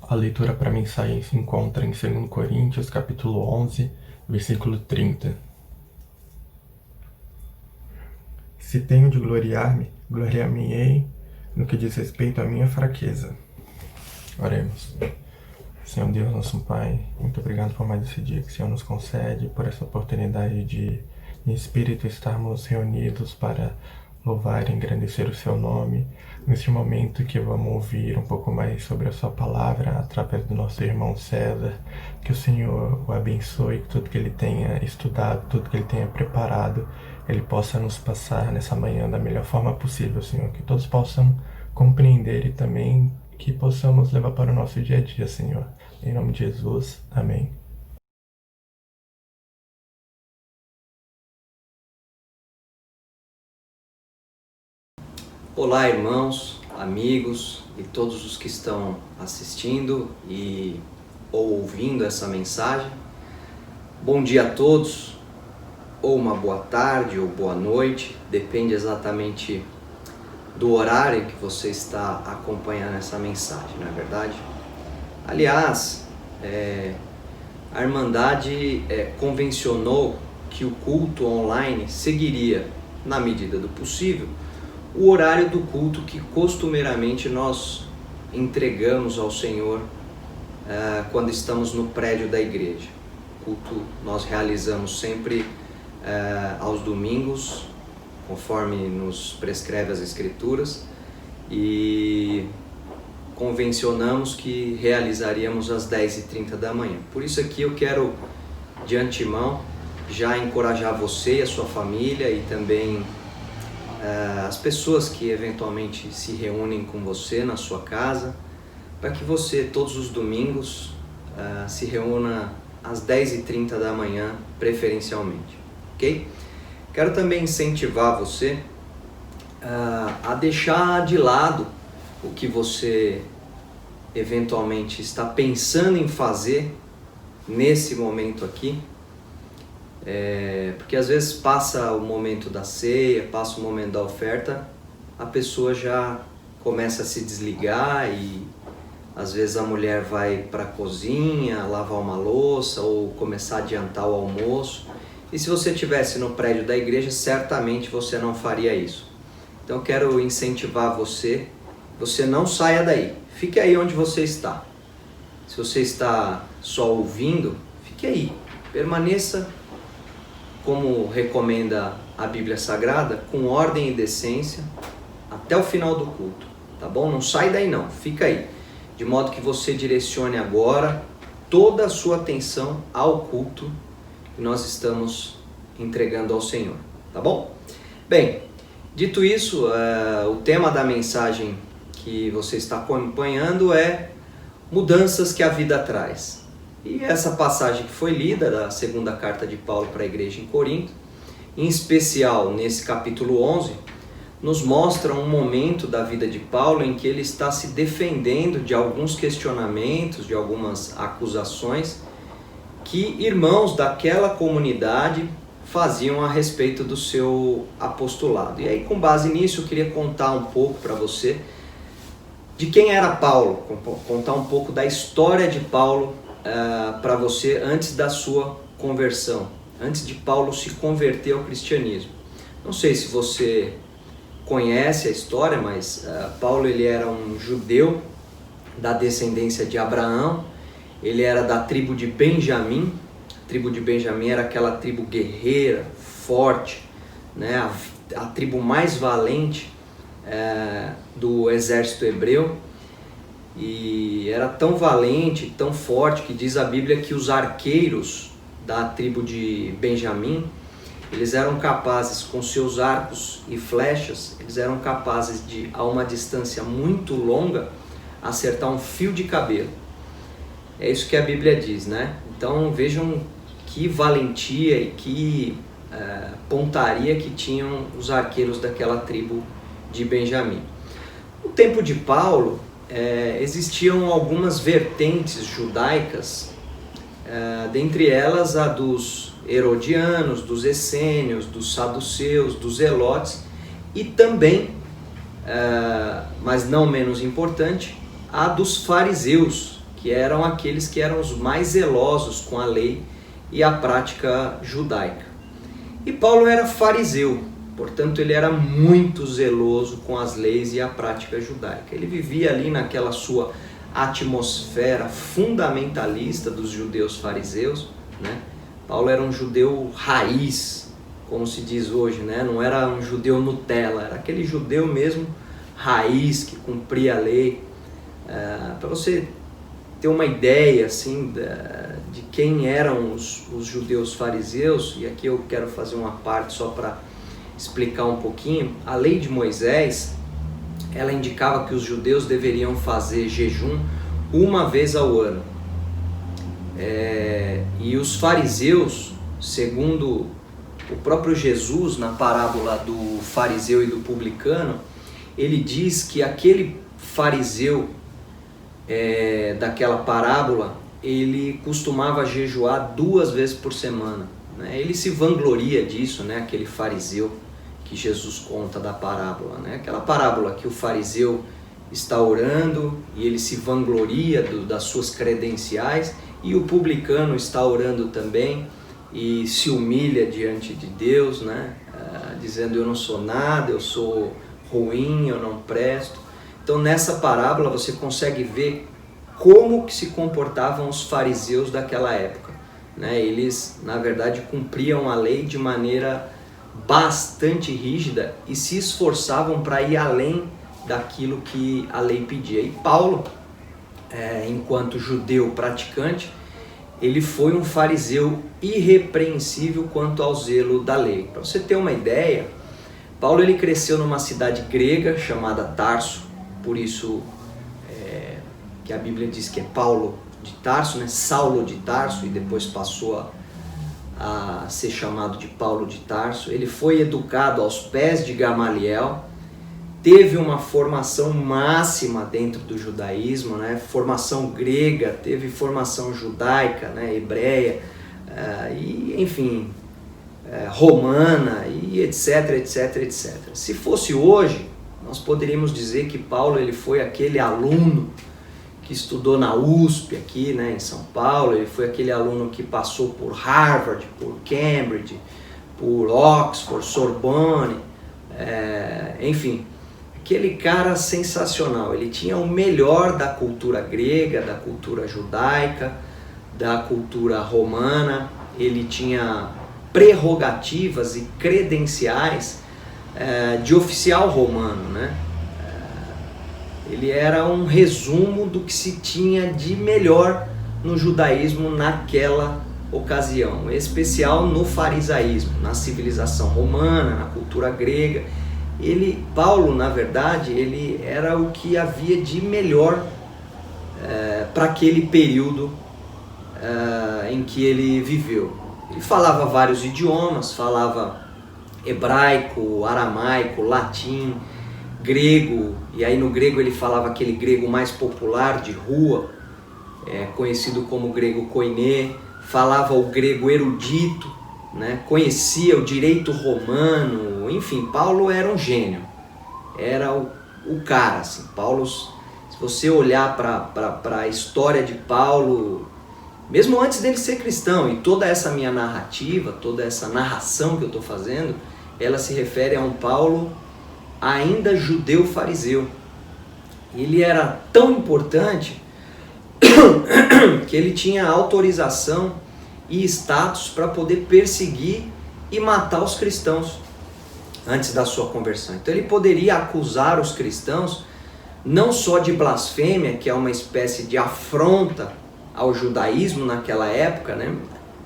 A leitura para mim se encontra em 2 Coríntios, capítulo 11, versículo 30. Se tenho de gloriar-me, gloriar-me-ei no que diz respeito à minha fraqueza. Oremos. Senhor Deus, nosso Pai, muito obrigado por mais esse dia que o Senhor nos concede, por essa oportunidade de, em espírito, estarmos reunidos para louvar e engrandecer o Seu nome, neste momento que vamos ouvir um pouco mais sobre a Sua palavra através do nosso irmão César. Que o Senhor o abençoe, que tudo que ele tenha estudado, tudo que ele tenha preparado, ele possa nos passar nessa manhã da melhor forma possível, Senhor. Que todos possam compreender e também que possamos levar para o nosso dia a dia, Senhor. Em nome de Jesus, amém. Olá, irmãos, amigos e todos os que estão assistindo ou ouvindo essa mensagem. Bom dia a todos, ou uma boa tarde ou boa noite, depende exatamente do horário que você está acompanhando essa mensagem, não é verdade? Aliás, a Irmandade convencionou que o culto online seguiria, na medida do possível, o horário do culto que costumeiramente nós entregamos ao Senhor quando estamos no prédio da igreja. O culto nós realizamos sempre aos domingos, conforme nos prescreve as Escrituras, e convencionamos que realizaríamos às 10h30 da manhã. Por isso aqui eu quero, de antemão, já encorajar você e a sua família e também as pessoas que eventualmente se reúnem com você na sua casa, para que você todos os domingos se reúna às 10h30 da manhã, preferencialmente, ok? Quero também incentivar você a deixar de lado o que você eventualmente está pensando em fazer nesse momento aqui, porque às vezes passa o momento da ceia, passa o momento da oferta, a pessoa já começa a se desligar e às vezes a mulher vai para a cozinha, lavar uma louça ou começar a adiantar o almoço. E se você estivesse no prédio da igreja, certamente você não faria isso. Então eu quero incentivar você não saia daí, fique aí onde você está. Se você está só ouvindo, fique aí, permaneça como recomenda a Bíblia Sagrada, com ordem e decência, até o final do culto, tá bom? Não sai daí não, fica aí, de modo que você direcione agora toda a sua atenção ao culto que nós estamos entregando ao Senhor, tá bom? Bem, dito isso, o tema da mensagem que você está acompanhando é mudanças que a vida traz. E essa passagem que foi lida, da segunda carta de Paulo para a igreja em Corinto, em especial nesse capítulo 11, nos mostra um momento da vida de Paulo em que ele está se defendendo de alguns questionamentos, de algumas acusações que irmãos daquela comunidade faziam a respeito do seu apostolado. E aí, com base nisso, eu queria contar um pouco para você de quem era Paulo, contar um pouco da história de Paulo para você antes da sua conversão, antes de Paulo se converter ao cristianismo. Não sei se você conhece a história, mas Paulo ele era um judeu da descendência de Abraão, ele era da tribo de Benjamim. A tribo de Benjamim era aquela tribo guerreira, forte, né? A tribo mais valente do exército hebreu. E era tão valente, tão forte, que diz a Bíblia que os arqueiros da tribo de Benjamim, eles eram capazes, com seus arcos e flechas, eles eram capazes de, a uma distância muito longa, acertar um fio de cabelo. É isso que a Bíblia diz, né? Então vejam que valentia e que pontaria que tinham os arqueiros daquela tribo de Benjamim. No tempo de Paulo, existiam algumas vertentes judaicas, dentre elas a dos herodianos, dos essênios, dos saduceus, dos zelotes e também, mas não menos importante, a dos fariseus, que eram aqueles que eram os mais zelosos com a lei e a prática judaica. E Paulo era fariseu, portanto ele era muito zeloso com as leis e a prática judaica. Ele vivia ali naquela sua atmosfera fundamentalista dos judeus fariseus, né? Paulo era um judeu raiz, como se diz hoje, né? Não era um judeu Nutella, era aquele judeu mesmo raiz que cumpria a lei. Para você ter uma ideia assim de quem eram os judeus fariseus, e aqui eu quero fazer uma parte só para explicar um pouquinho. A lei de Moisés, ela indicava que os judeus deveriam fazer jejum uma vez ao ano. E os fariseus, segundo o próprio Jesus, na parábola do fariseu e do publicano, ele diz que aquele fariseu daquela parábola, ele costumava jejuar 2 vezes por semana, né? Ele se vangloria disso, né? Aquele fariseu que Jesus conta da parábola, né? Aquela parábola que o fariseu está orando e ele se vangloria das suas credenciais, e o publicano está orando também e se humilha diante de Deus, né? Dizendo: eu não sou nada, eu sou ruim, eu não presto. Então nessa parábola você consegue ver como que se comportavam os fariseus daquela época, né? Eles, na verdade, cumpriam a lei de maneira bastante rígida e se esforçavam para ir além daquilo que a lei pedia. E Paulo, enquanto judeu praticante, ele foi um fariseu irrepreensível quanto ao zelo da lei. Para você ter uma ideia, Paulo ele cresceu numa cidade grega chamada Tarso, por isso que a Bíblia diz que é Paulo de Tarso, né? Saulo de Tarso, e depois passou a ser chamado de Paulo de Tarso. Ele foi educado aos pés de Gamaliel, teve uma formação máxima dentro do judaísmo, né? Formação grega, teve formação judaica, né? Hebreia, e enfim, romana, e etc, etc, etc. Se fosse hoje, nós poderíamos dizer que Paulo ele foi aquele aluno que estudou na USP aqui, né, em São Paulo. Ele foi aquele aluno que passou por Harvard, por Cambridge, por Oxford, Sorbonne, enfim, aquele cara sensacional. Ele tinha o melhor da cultura grega, da cultura judaica, da cultura romana. Ele tinha prerrogativas e credenciais de oficial romano, né? Ele era um resumo do que se tinha de melhor no judaísmo naquela ocasião, em especial no farisaísmo, na civilização romana, na cultura grega. Paulo, na verdade, ele era o que havia de melhor para aquele período em que ele viveu. Ele falava vários idiomas, falava hebraico, aramaico, latim, grego, e aí no grego ele falava aquele grego mais popular de rua, conhecido como grego koiné, falava o grego erudito, né? Conhecia o direito romano, enfim, Paulo era um gênio, era o cara, assim. Paulo, se você olhar para a história de Paulo, mesmo antes dele ser cristão, e toda essa minha narrativa, toda essa narração que eu estou fazendo, ela se refere a um Paulo ainda judeu fariseu. Ele era tão importante que ele tinha autorização e status para poder perseguir e matar os cristãos antes da sua conversão. Então ele poderia acusar os cristãos não só de blasfêmia, que é uma espécie de afronta ao judaísmo naquela época, né?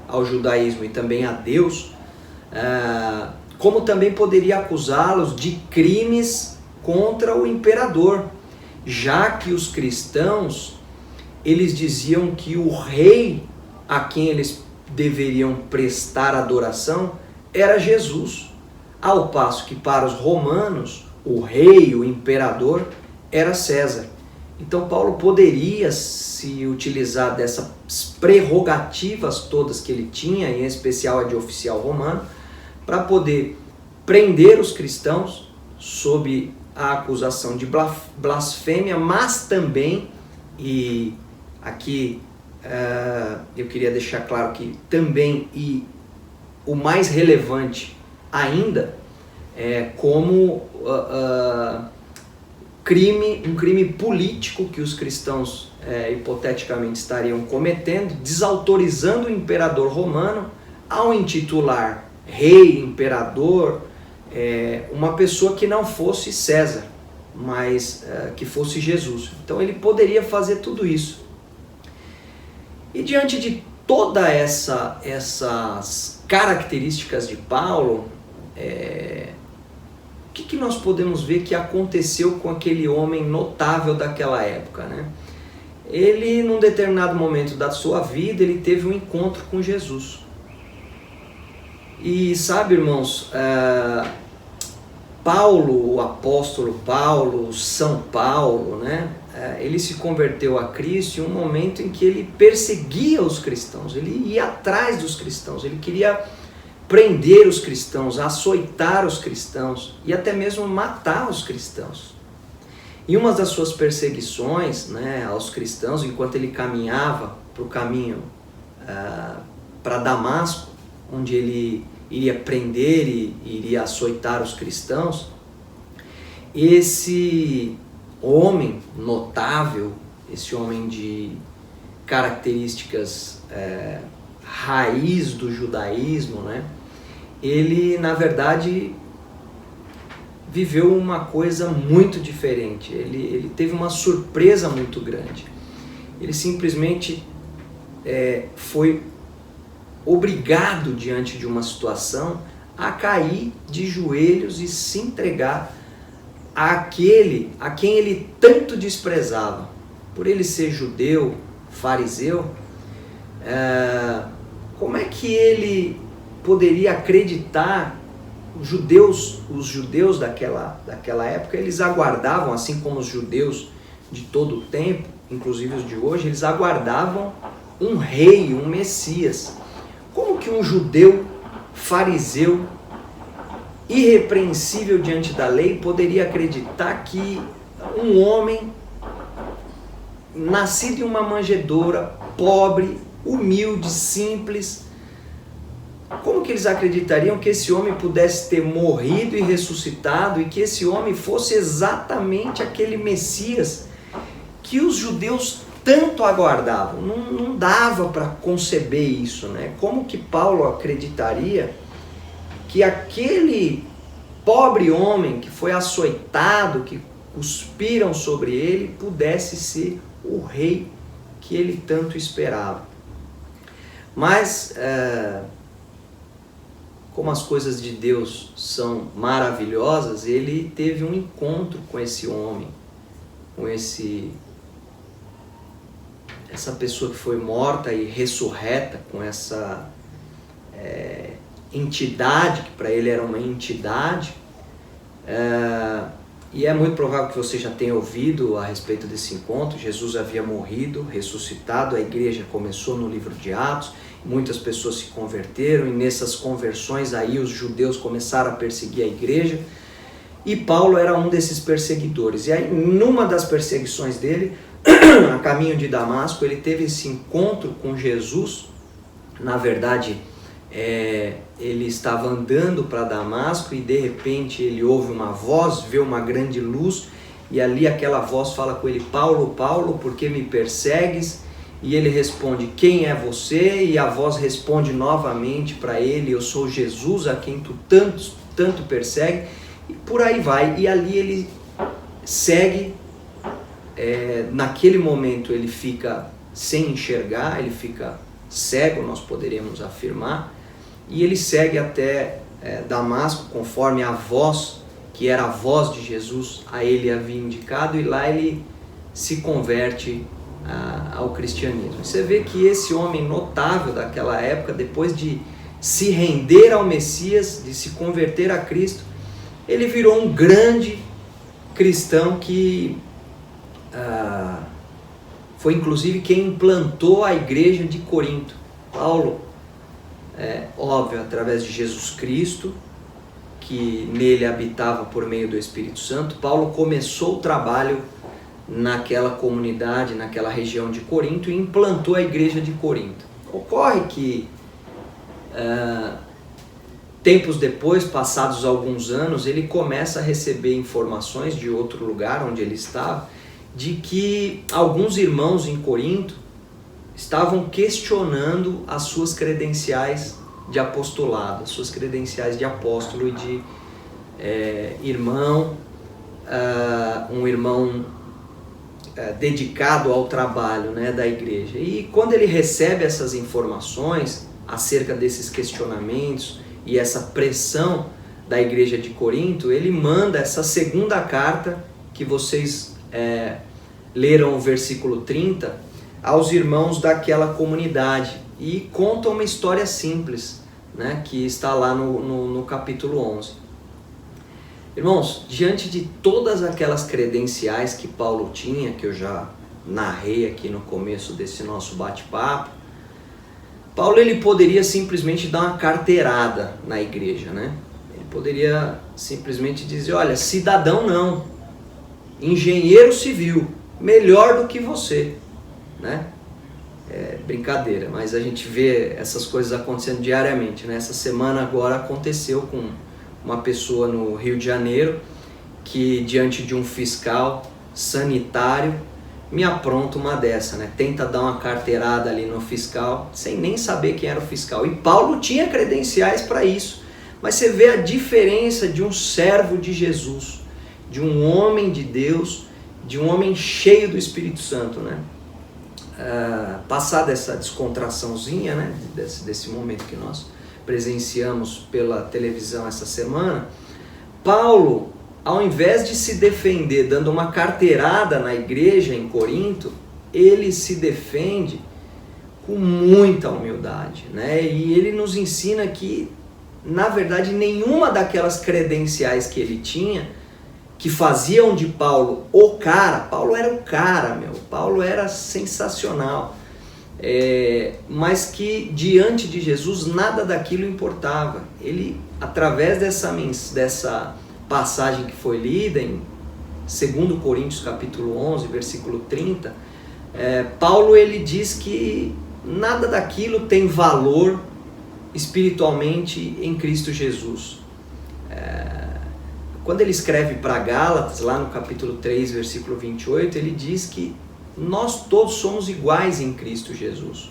Ao judaísmo e também a Deus, como também poderia acusá-los de crimes contra o imperador, já que os cristãos, eles diziam que o rei a quem eles deveriam prestar adoração era Jesus, ao passo que para os romanos, o rei, o imperador, era César. Então Paulo poderia se utilizar dessas prerrogativas todas que ele tinha, em especial a de oficial romano, para poder prender os cristãos sob a acusação de blasfêmia, mas também, e aqui eu queria deixar claro que também, e o mais relevante ainda, como um crime político que os cristãos hipoteticamente estariam cometendo, desautorizando o imperador romano ao intitular rei, imperador, uma pessoa que não fosse César, mas que fosse Jesus. Então ele poderia fazer tudo isso. E diante de todas essas características de Paulo, o que nós podemos ver que aconteceu com aquele homem notável daquela época, né? Ele, num determinado momento da sua vida, ele teve um encontro com Jesus. E sabe, irmãos, Paulo, o apóstolo Paulo, São Paulo, né? ele se converteu a Cristo em um momento em que ele perseguia os cristãos, ele ia atrás dos cristãos, ele queria prender os cristãos, açoitar os cristãos e até mesmo matar os cristãos. Em uma das suas perseguições, né, aos cristãos, enquanto ele caminhava para o caminho para Damasco, onde ele iria prender e iria açoitar os cristãos, esse homem notável, esse homem de características raiz do judaísmo, né, ele na verdade viveu uma coisa muito diferente, ele teve uma surpresa muito grande. Ele simplesmente foi obrigado diante de uma situação a cair de joelhos e se entregar àquele a quem ele tanto desprezava. Por ele ser judeu, fariseu, como é que ele poderia acreditar? Os judeus daquela época, eles aguardavam, assim como os judeus de todo o tempo, inclusive os de hoje, eles aguardavam um rei, um Messias. Como que um judeu fariseu, irrepreensível diante da lei, poderia acreditar que um homem nascido em uma manjedoura, pobre, humilde, simples, como que eles acreditariam que esse homem pudesse ter morrido e ressuscitado e que esse homem fosse exatamente aquele Messias que os judeus tanto aguardavam? Não dava para conceber isso, né? Como que Paulo acreditaria que aquele pobre homem que foi açoitado, que cuspiram sobre ele, pudesse ser o rei que ele tanto esperava? Mas como as coisas de Deus são maravilhosas, ele teve um encontro com esse homem, com essa pessoa que foi morta e ressurreta, com essa entidade, que para ele era uma entidade, e é muito provável que você já tenha ouvido a respeito desse encontro. Jesus havia morrido, ressuscitado, a igreja começou no livro de Atos, muitas pessoas se converteram, e nessas conversões aí os judeus começaram a perseguir a igreja, e Paulo era um desses perseguidores. E aí, numa das perseguições dele, a caminho de Damasco, ele teve esse encontro com Jesus. Na verdade, ele estava andando para Damasco e de repente ele ouve uma voz, vê uma grande luz, e ali aquela voz fala com ele: Paulo, Paulo, por que me persegues? E ele responde: quem é você? E a voz responde novamente para ele: eu sou Jesus, a quem tu tanto persegue. E por aí vai. E ali ele segue. Naquele momento ele fica sem enxergar, ele fica cego, nós poderíamos afirmar, e ele segue até Damasco, conforme a voz, que era a voz de Jesus, a ele havia indicado, e lá ele se converte ao cristianismo. Você vê que esse homem notável daquela época, depois de se render ao Messias, de se converter a Cristo, ele virou um grande cristão que foi inclusive quem implantou a igreja de Corinto. Paulo, óbvio, através de Jesus Cristo, que nele habitava por meio do Espírito Santo, Paulo começou o trabalho naquela comunidade, naquela região de Corinto, e implantou a igreja de Corinto. Ocorre que tempos depois, passados alguns anos, ele começa a receber informações de outro lugar onde ele estava, de que alguns irmãos em Corinto estavam questionando as suas credenciais de apostolado, as suas credenciais de apóstolo e de irmão, um irmão dedicado ao trabalho, né, da igreja. E quando ele recebe essas informações acerca desses questionamentos e essa pressão da igreja de Corinto, ele manda essa segunda carta que vocês leram o versículo 30 aos irmãos daquela comunidade, e conta uma história simples, né, que está lá no capítulo 11. Irmãos, diante de todas aquelas credenciais que Paulo tinha, que eu já narrei aqui no começo desse nosso bate-papo, Paulo ele poderia simplesmente dar uma carteirada na igreja, né? Ele poderia simplesmente dizer, olha, cidadão não, engenheiro civil, melhor do que você, né? É brincadeira, mas a gente vê essas coisas acontecendo diariamente, né? Essa semana agora aconteceu com uma pessoa no Rio de Janeiro que diante de um fiscal sanitário me apronta uma dessa, né? Tenta dar uma carteirada ali no fiscal sem nem saber quem era o fiscal. E Paulo tinha credenciais para isso, mas você vê a diferença de um servo de Jesus, de um homem de Deus, de um homem cheio do Espírito Santo, né? Passada essa descontraçãozinha, né, desse momento que nós presenciamos pela televisão essa semana, Paulo, ao invés de se defender dando uma carteirada na igreja em Corinto, ele se defende com muita humildade, né? E ele nos ensina que, na verdade, nenhuma daquelas credenciais que ele tinha que faziam de Paulo o cara. Paulo era o cara, meu. Paulo era sensacional. Mas que diante de Jesus nada daquilo importava. Ele, através dessa passagem que foi lida em 2 Coríntios capítulo 11, versículo 30, Paulo ele diz que nada daquilo tem valor espiritualmente em Cristo Jesus. Quando ele escreve para Gálatas, lá no capítulo 3, versículo 28, ele diz que nós todos somos iguais em Cristo Jesus.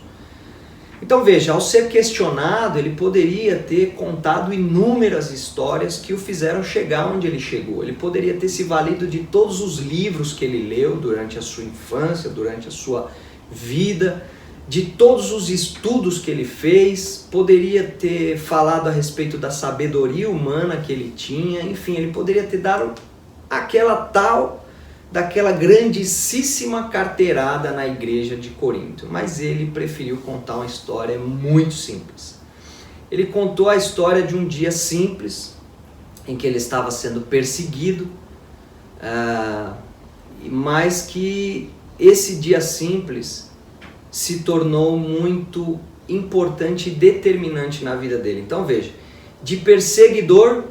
Então veja, ao ser questionado, ele poderia ter contado inúmeras histórias que o fizeram chegar onde ele chegou. Ele poderia ter se valido de todos os livros que ele leu durante a sua infância, durante a sua vida, de todos os estudos que ele fez, poderia ter falado a respeito da sabedoria humana que ele tinha, enfim, ele poderia ter dado daquela grandíssima carteirada na igreja de Corinto, mas ele preferiu contar uma história muito simples. Ele contou a história de um dia simples, em que ele estava sendo perseguido, mas que esse dia simples se tornou muito importante e determinante na vida dele. Então veja, de perseguidor,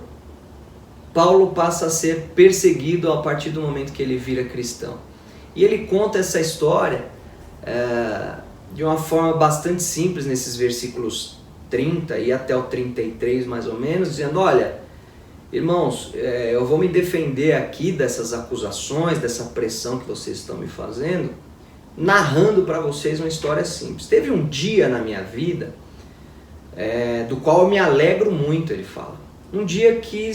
Paulo passa a ser perseguido a partir do momento que ele vira cristão. E ele conta essa história de uma forma bastante simples nesses versículos 30 e até o 33 mais ou menos, dizendo, olha, irmãos, eu vou me defender aqui dessas acusações, dessa pressão que vocês estão me fazendo, narrando para vocês uma história simples. Teve um dia na minha vida, do qual eu me alegro muito, ele fala. Um dia que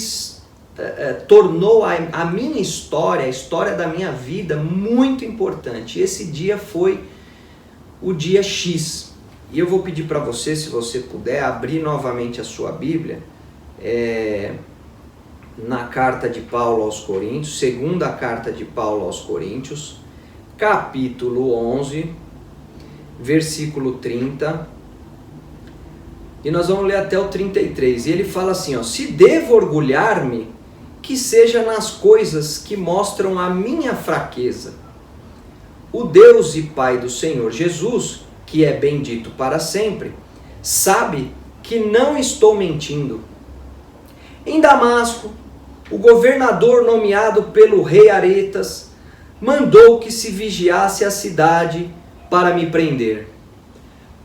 tornou a minha história, a história da minha vida, muito importante. Esse dia foi o dia X. E eu vou pedir para você, se você puder, abrir novamente a sua Bíblia, na carta de Paulo aos Coríntios, segunda carta de Paulo aos Coríntios, capítulo 11, versículo 30, e nós vamos ler até o 33, e ele fala assim, ó, se devo orgulhar-me, que seja nas coisas que mostram a minha fraqueza. O Deus e Pai do Senhor Jesus, que é bendito para sempre, sabe que não estou mentindo. Em Damasco, o governador nomeado pelo rei Aretas mandou que se vigiasse a cidade para me prender.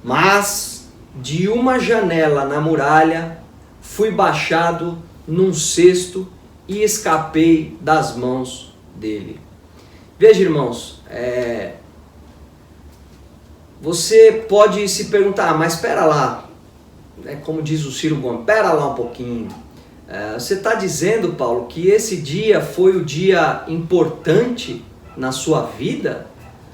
Mas, de uma janela na muralha, fui baixado num cesto e escapei das mãos dele. Veja, irmãos, você pode se perguntar, mas espera lá, como diz o Ciro Gomes, espera lá um pouquinho. Você está dizendo, Paulo, que esse dia foi o dia importante na sua vida,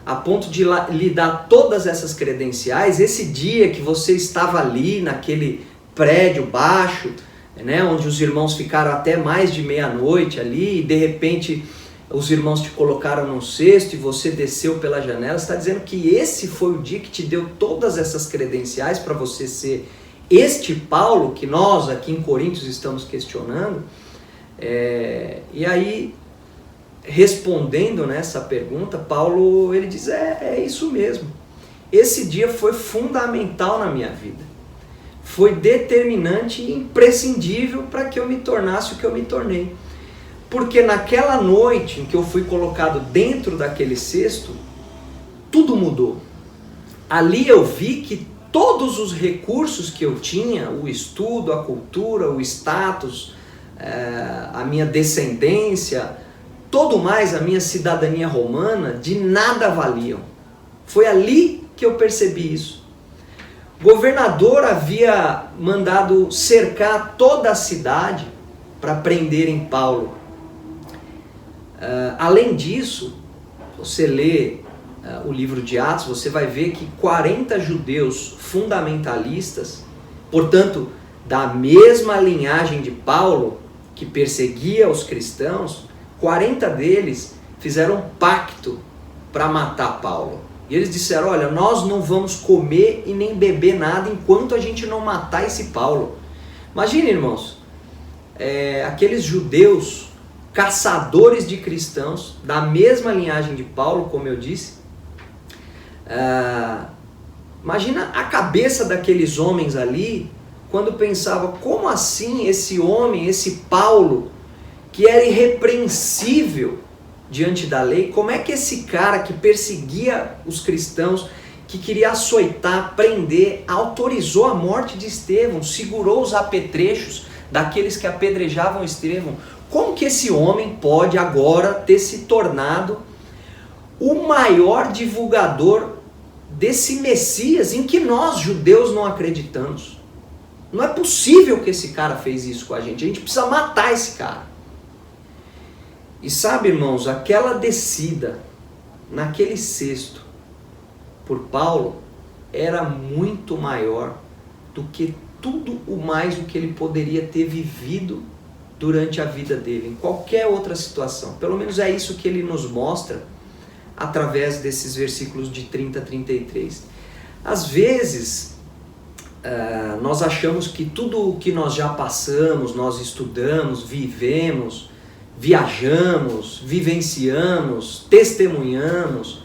a ponto de lhe dar todas essas credenciais, esse dia que você estava ali naquele prédio baixo, né, onde os irmãos ficaram até mais de meia-noite ali, e de repente os irmãos te colocaram num cesto e você desceu pela janela, você está dizendo que esse foi o dia que te deu todas essas credenciais para você ser este Paulo que nós aqui em Coríntios estamos questionando? E aí, respondendo nessa pergunta, Paulo ele diz, é isso mesmo. Esse dia foi fundamental na minha vida. Foi determinante e imprescindível para que eu me tornasse o que eu me tornei. Porque naquela noite em que eu fui colocado dentro daquele cesto, tudo mudou. Ali eu vi que todos os recursos que eu tinha, o estudo, a cultura, o status, a minha descendência, todo mais, a minha cidadania romana, de nada valiam. Foi ali que eu percebi isso. O governador havia mandado cercar toda a cidade para prenderem Paulo. Além disso, você lê o livro de Atos, você vai ver que 40 judeus fundamentalistas, portanto, da mesma linhagem de Paulo, que perseguia os cristãos, 40 deles fizeram um pacto para matar Paulo. E eles disseram, olha, nós não vamos comer e nem beber nada enquanto a gente não matar esse Paulo. Imagina, irmãos, aqueles judeus caçadores de cristãos, da mesma linhagem de Paulo, como eu disse. Imagina a cabeça daqueles homens ali, quando pensava, como assim esse homem, esse Paulo, que era irrepreensível diante da lei, como é que esse cara que perseguia os cristãos, que queria açoitar, prender, autorizou a morte de Estevão, segurou os apetrechos daqueles que apedrejavam Estevão? Como que esse homem pode agora ter se tornado o maior divulgador desse Messias em que nós, judeus, não acreditamos? Não é possível que esse cara fez isso com a gente precisa matar esse cara. E sabe, irmãos, aquela descida naquele cesto por Paulo era muito maior do que tudo o mais o que ele poderia ter vivido durante a vida dele, em qualquer outra situação. Pelo menos é isso que ele nos mostra através desses versículos de 30 a 33. Às vezes, nós achamos que tudo o que nós já passamos, nós estudamos, vivemos, viajamos, vivenciamos, testemunhamos,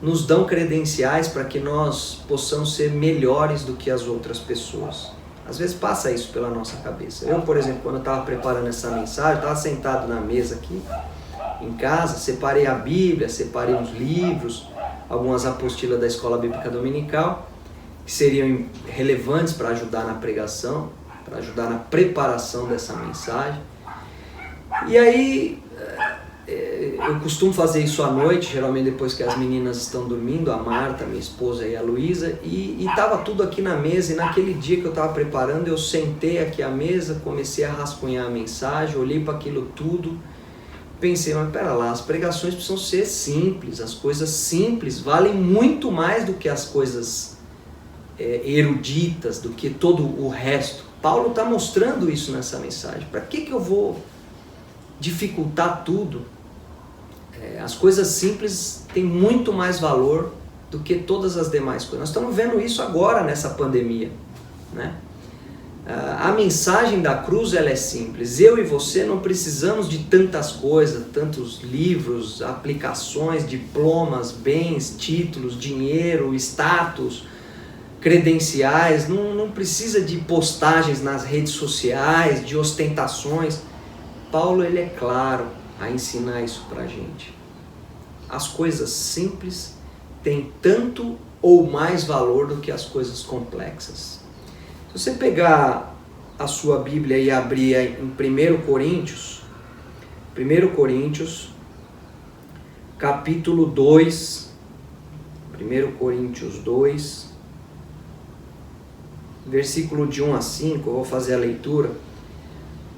nos dão credenciais para que nós possamos ser melhores do que as outras pessoas. Às vezes passa isso pela nossa cabeça. Eu, por exemplo, quando eu estava preparando essa mensagem, estava sentado na mesa aqui, em casa, separei a Bíblia, separei uns livros, algumas apostilas da Escola Bíblica Dominical, que seriam relevantes para ajudar na pregação, para ajudar na preparação dessa mensagem. E aí, eu costumo fazer isso à noite, geralmente depois que as meninas estão dormindo, a Marta, minha esposa, e a Luísa, e estava tudo aqui na mesa, e naquele dia que eu estava preparando, eu sentei aqui à mesa, comecei a rascunhar a mensagem, olhei para aquilo tudo, pensei, mas pera lá, as pregações precisam ser simples, as coisas simples valem muito mais do que as coisas eruditas, do que todo o resto. Paulo está mostrando isso nessa mensagem. Para que eu vou dificultar tudo? As coisas simples têm muito mais valor do que todas as demais coisas. Nós estamos vendo isso agora nessa pandemia, né? A mensagem da cruz, ela é simples. Eu e você não precisamos de tantas coisas, tantos livros, aplicações, diplomas, bens, títulos, dinheiro, status, credenciais. Não precisa de postagens nas redes sociais, de ostentações. Paulo, ele é claro a ensinar isso pra gente. As coisas simples têm tanto ou mais valor do que as coisas complexas. Se você pegar a sua Bíblia e abrir em 1 Coríntios, capítulo 2, 1 Coríntios 2, versículo de 1 a 5, eu vou fazer a leitura.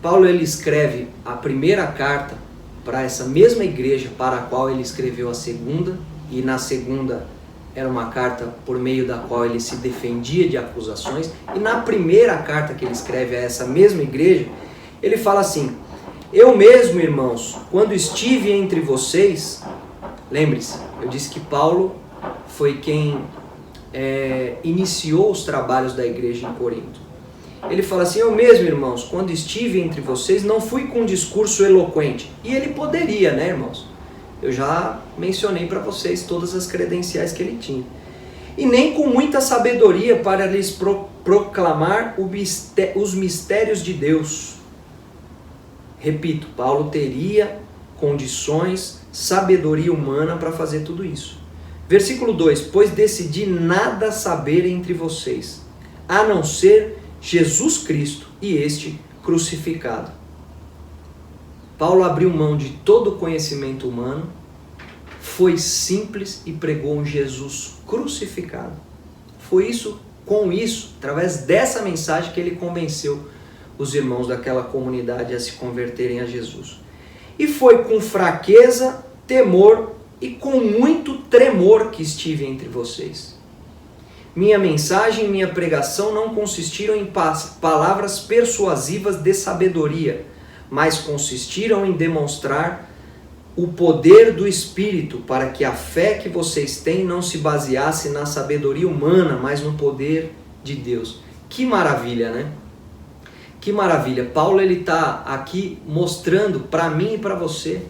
Paulo, ele escreve a primeira carta para essa mesma igreja para a qual ele escreveu a segunda, e na segunda era uma carta por meio da qual ele se defendia de acusações, e na primeira carta que ele escreve a essa mesma igreja, ele fala assim: eu mesmo, irmãos, quando estive entre vocês, lembre-se, eu disse que Paulo foi quem iniciou os trabalhos da igreja em Corinto. ele fala assim: eu mesmo, irmãos, quando estive entre vocês, não fui com um discurso eloquente. E ele poderia, né, irmãos? Eu já mencionei para vocês todas as credenciais que ele tinha. E nem com muita sabedoria para lhes proclamar os mistérios de Deus. Repito, Paulo teria condições, sabedoria humana para fazer tudo isso. Versículo 2: pois decidi nada saber entre vocês, a não ser Jesus Cristo e este crucificado. Paulo abriu mão de todo o conhecimento humano, foi simples e pregou um Jesus crucificado. Foi isso, com isso, através dessa mensagem que ele convenceu os irmãos daquela comunidade a se converterem a Jesus. E foi com fraqueza, temor e com muito tremor que estive entre vocês. Minha mensagem e minha pregação não consistiram em palavras persuasivas de sabedoria, mas consistiram em demonstrar o poder do Espírito, para que a fé que vocês têm não se baseasse na sabedoria humana, mas no poder de Deus. Que maravilha, né? Que maravilha. Paulo está aqui mostrando para mim e para você,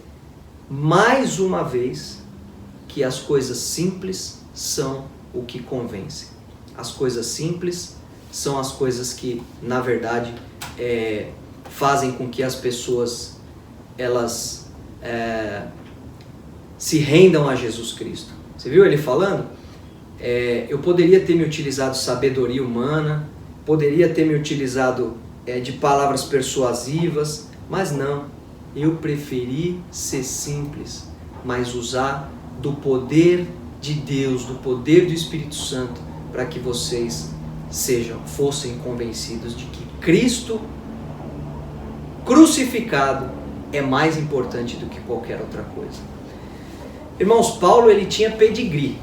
mais uma vez, que as coisas simples são o que convence. As coisas simples são as coisas que, na verdade, fazem com que as pessoas elas se rendam a Jesus Cristo. Você viu ele falando? Eu poderia ter me utilizado sabedoria humana, poderia ter me utilizado de palavras persuasivas, mas não, eu preferi ser simples, mas usar do poder de Deus, do poder do Espírito Santo, para que vocês fossem convencidos de que Cristo crucificado é mais importante do que qualquer outra coisa. Irmãos, Paulo ele tinha pedigree.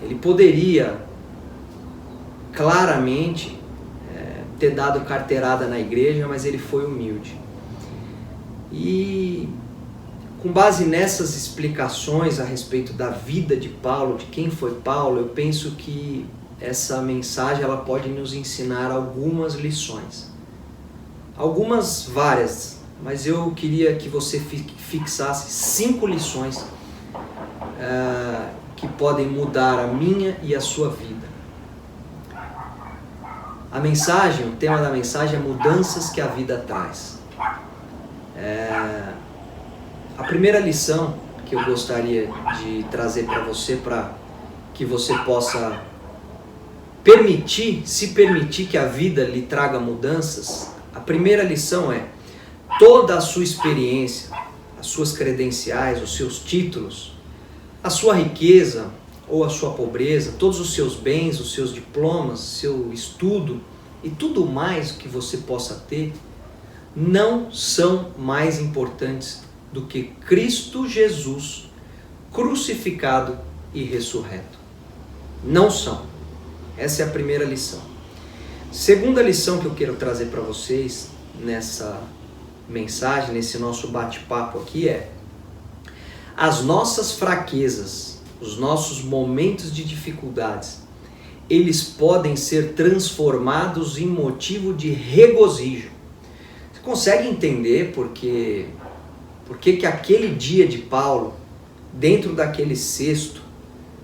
Ele poderia claramente ter dado carteirada na igreja, mas ele foi humilde. E com base nessas explicações a respeito da vida de Paulo, de quem foi Paulo, eu penso que essa mensagem ela pode nos ensinar algumas lições. Algumas várias, mas eu queria que você fixasse 5 lições que podem mudar a minha e a sua vida. A mensagem, o tema da mensagem é mudanças que a vida traz. A primeira lição que eu gostaria de trazer para que você possa se permitir que a vida lhe traga mudanças. A primeira lição é: toda a sua experiência, as suas credenciais, os seus títulos, a sua riqueza ou a sua pobreza, todos os seus bens, os seus diplomas, seu estudo e tudo mais que você possa ter, não são mais importantes do que Cristo Jesus crucificado e ressurreto. Não são. Essa é a primeira lição. Segunda lição que eu quero trazer para vocês nessa mensagem, nesse nosso bate-papo aqui é: as nossas fraquezas, os nossos momentos de dificuldades, eles podem ser transformados em motivo de regozijo. Você consegue entender por que aquele dia de Paulo, dentro daquele cesto,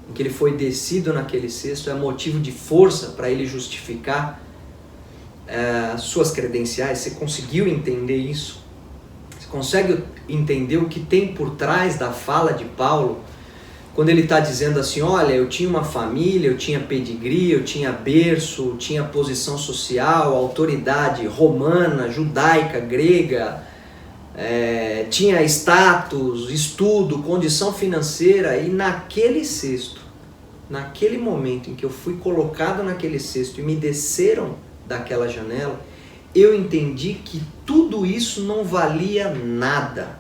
em que ele foi descido naquele cesto, é motivo de força para ele justificar suas credenciais? Você conseguiu entender isso? Você consegue entender o que tem por trás da fala de Paulo, quando ele está dizendo assim: olha, eu tinha uma família, eu tinha pedigree, eu tinha berço, eu tinha posição social, autoridade romana, judaica, grega, tinha status, estudo, condição financeira, e naquele cesto, naquele momento em que eu fui colocado naquele cesto e me desceram daquela janela, eu entendi que tudo isso não valia nada.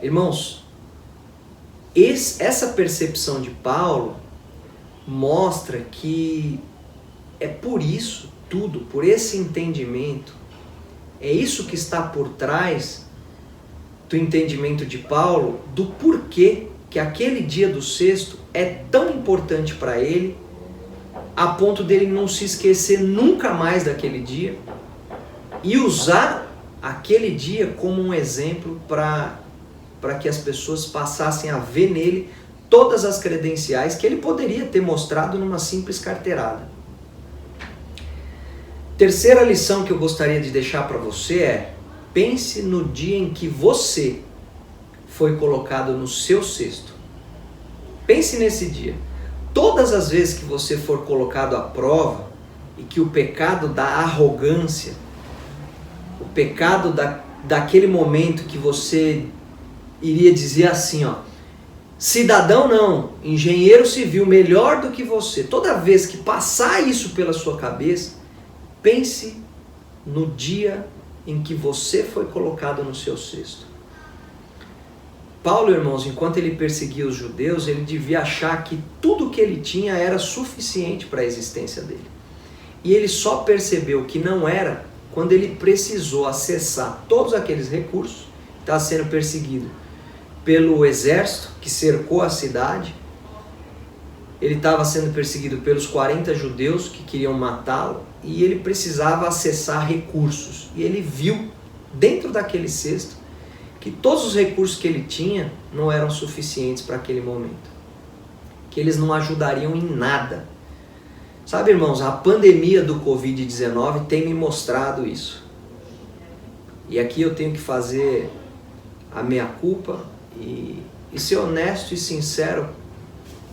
Irmãos, essa percepção de Paulo mostra que é por isso tudo, por esse entendimento, é isso que está por trás do entendimento de Paulo, do porquê que aquele dia do cesto é tão importante para ele, a ponto dele não se esquecer nunca mais daquele dia e usar aquele dia como um exemplo para que as pessoas passassem a ver nele todas as credenciais que ele poderia ter mostrado numa simples carteirada. Terceira lição que eu gostaria de deixar para você é: pense no dia em que você foi colocado no seu cesto. Pense nesse dia. Todas as vezes que você for colocado à prova e que o pecado da arrogância, o pecado daquele momento que você iria dizer assim, ó, cidadão não, engenheiro civil melhor do que você, toda vez que passar isso pela sua cabeça, pense no dia em que você foi colocado no seu cesto. Paulo, irmãos, enquanto ele perseguia os judeus, ele devia achar que tudo que ele tinha era suficiente para a existência dele. E ele só percebeu que não era quando ele precisou acessar todos aqueles recursos. Estava sendo perseguido pelo exército que cercou a cidade, ele estava sendo perseguido pelos 40 judeus que queriam matá-lo, e ele precisava acessar recursos. E ele viu, dentro daquele cesto, que todos os recursos que ele tinha não eram suficientes para aquele momento. Que eles não ajudariam em nada. Sabe, irmãos, a pandemia do Covid-19 tem me mostrado isso. E aqui eu tenho que fazer a meia-culpa e ser honesto e sincero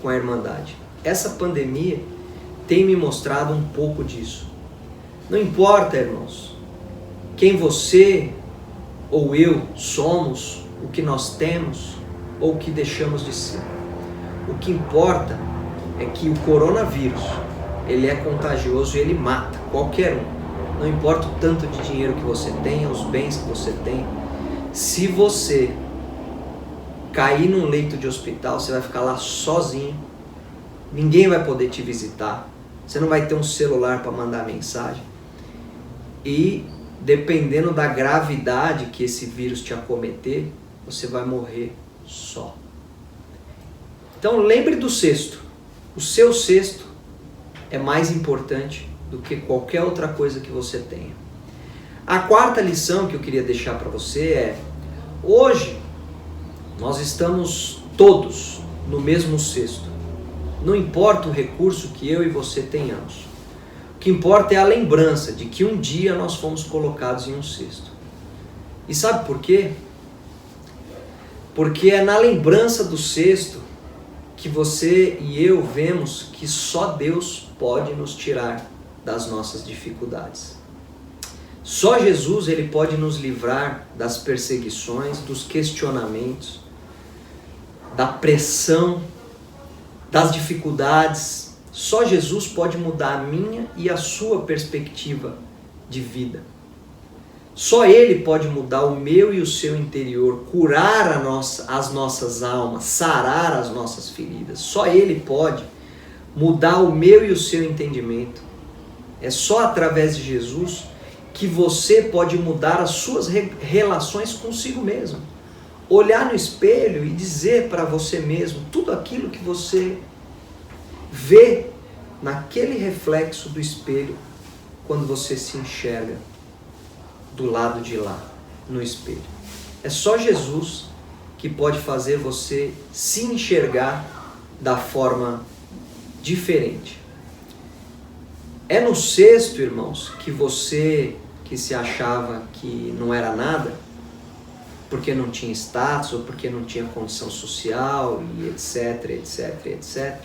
com a Irmandade. Essa pandemia tem me mostrado um pouco disso. Não importa, irmãos, quem você ou eu somos, o que nós temos ou o que deixamos de ser. O que importa é que o coronavírus, ele é contagioso e ele mata qualquer um. Não importa o tanto de dinheiro que você tenha, os bens que você tem. Se você cair num leito de hospital, você vai ficar lá sozinho. Ninguém vai poder te visitar. Você não vai ter um celular para mandar mensagem. E dependendo da gravidade que esse vírus te acometer, você vai morrer só. Então lembre do cesto. O seu cesto é mais importante do que qualquer outra coisa que você tenha. A quarta lição que eu queria deixar para você é: hoje nós estamos todos no mesmo cesto. Não importa o recurso que eu e você tenhamos. O que importa é a lembrança de que um dia nós fomos colocados em um cesto. E sabe por quê? Porque é na lembrança do cesto que você e eu vemos que só Deus pode nos tirar das nossas dificuldades. Só Jesus, ele pode nos livrar das perseguições, dos questionamentos, da pressão, das dificuldades. Só Jesus pode mudar a minha e a sua perspectiva de vida. Só Ele pode mudar o meu e o seu interior, curar as nossas almas, sarar as nossas feridas. Só Ele pode mudar o meu e o seu entendimento. É só através de Jesus que você pode mudar as suas relações consigo mesmo. Olhar no espelho e dizer para você mesmo tudo aquilo que você vê naquele reflexo do espelho quando você se enxerga do lado de lá, no espelho. É só Jesus que pode fazer você se enxergar da forma diferente. É no cesto, irmãos, que você que se achava que não era nada, porque não tinha status ou porque não tinha condição social e etc, etc, etc.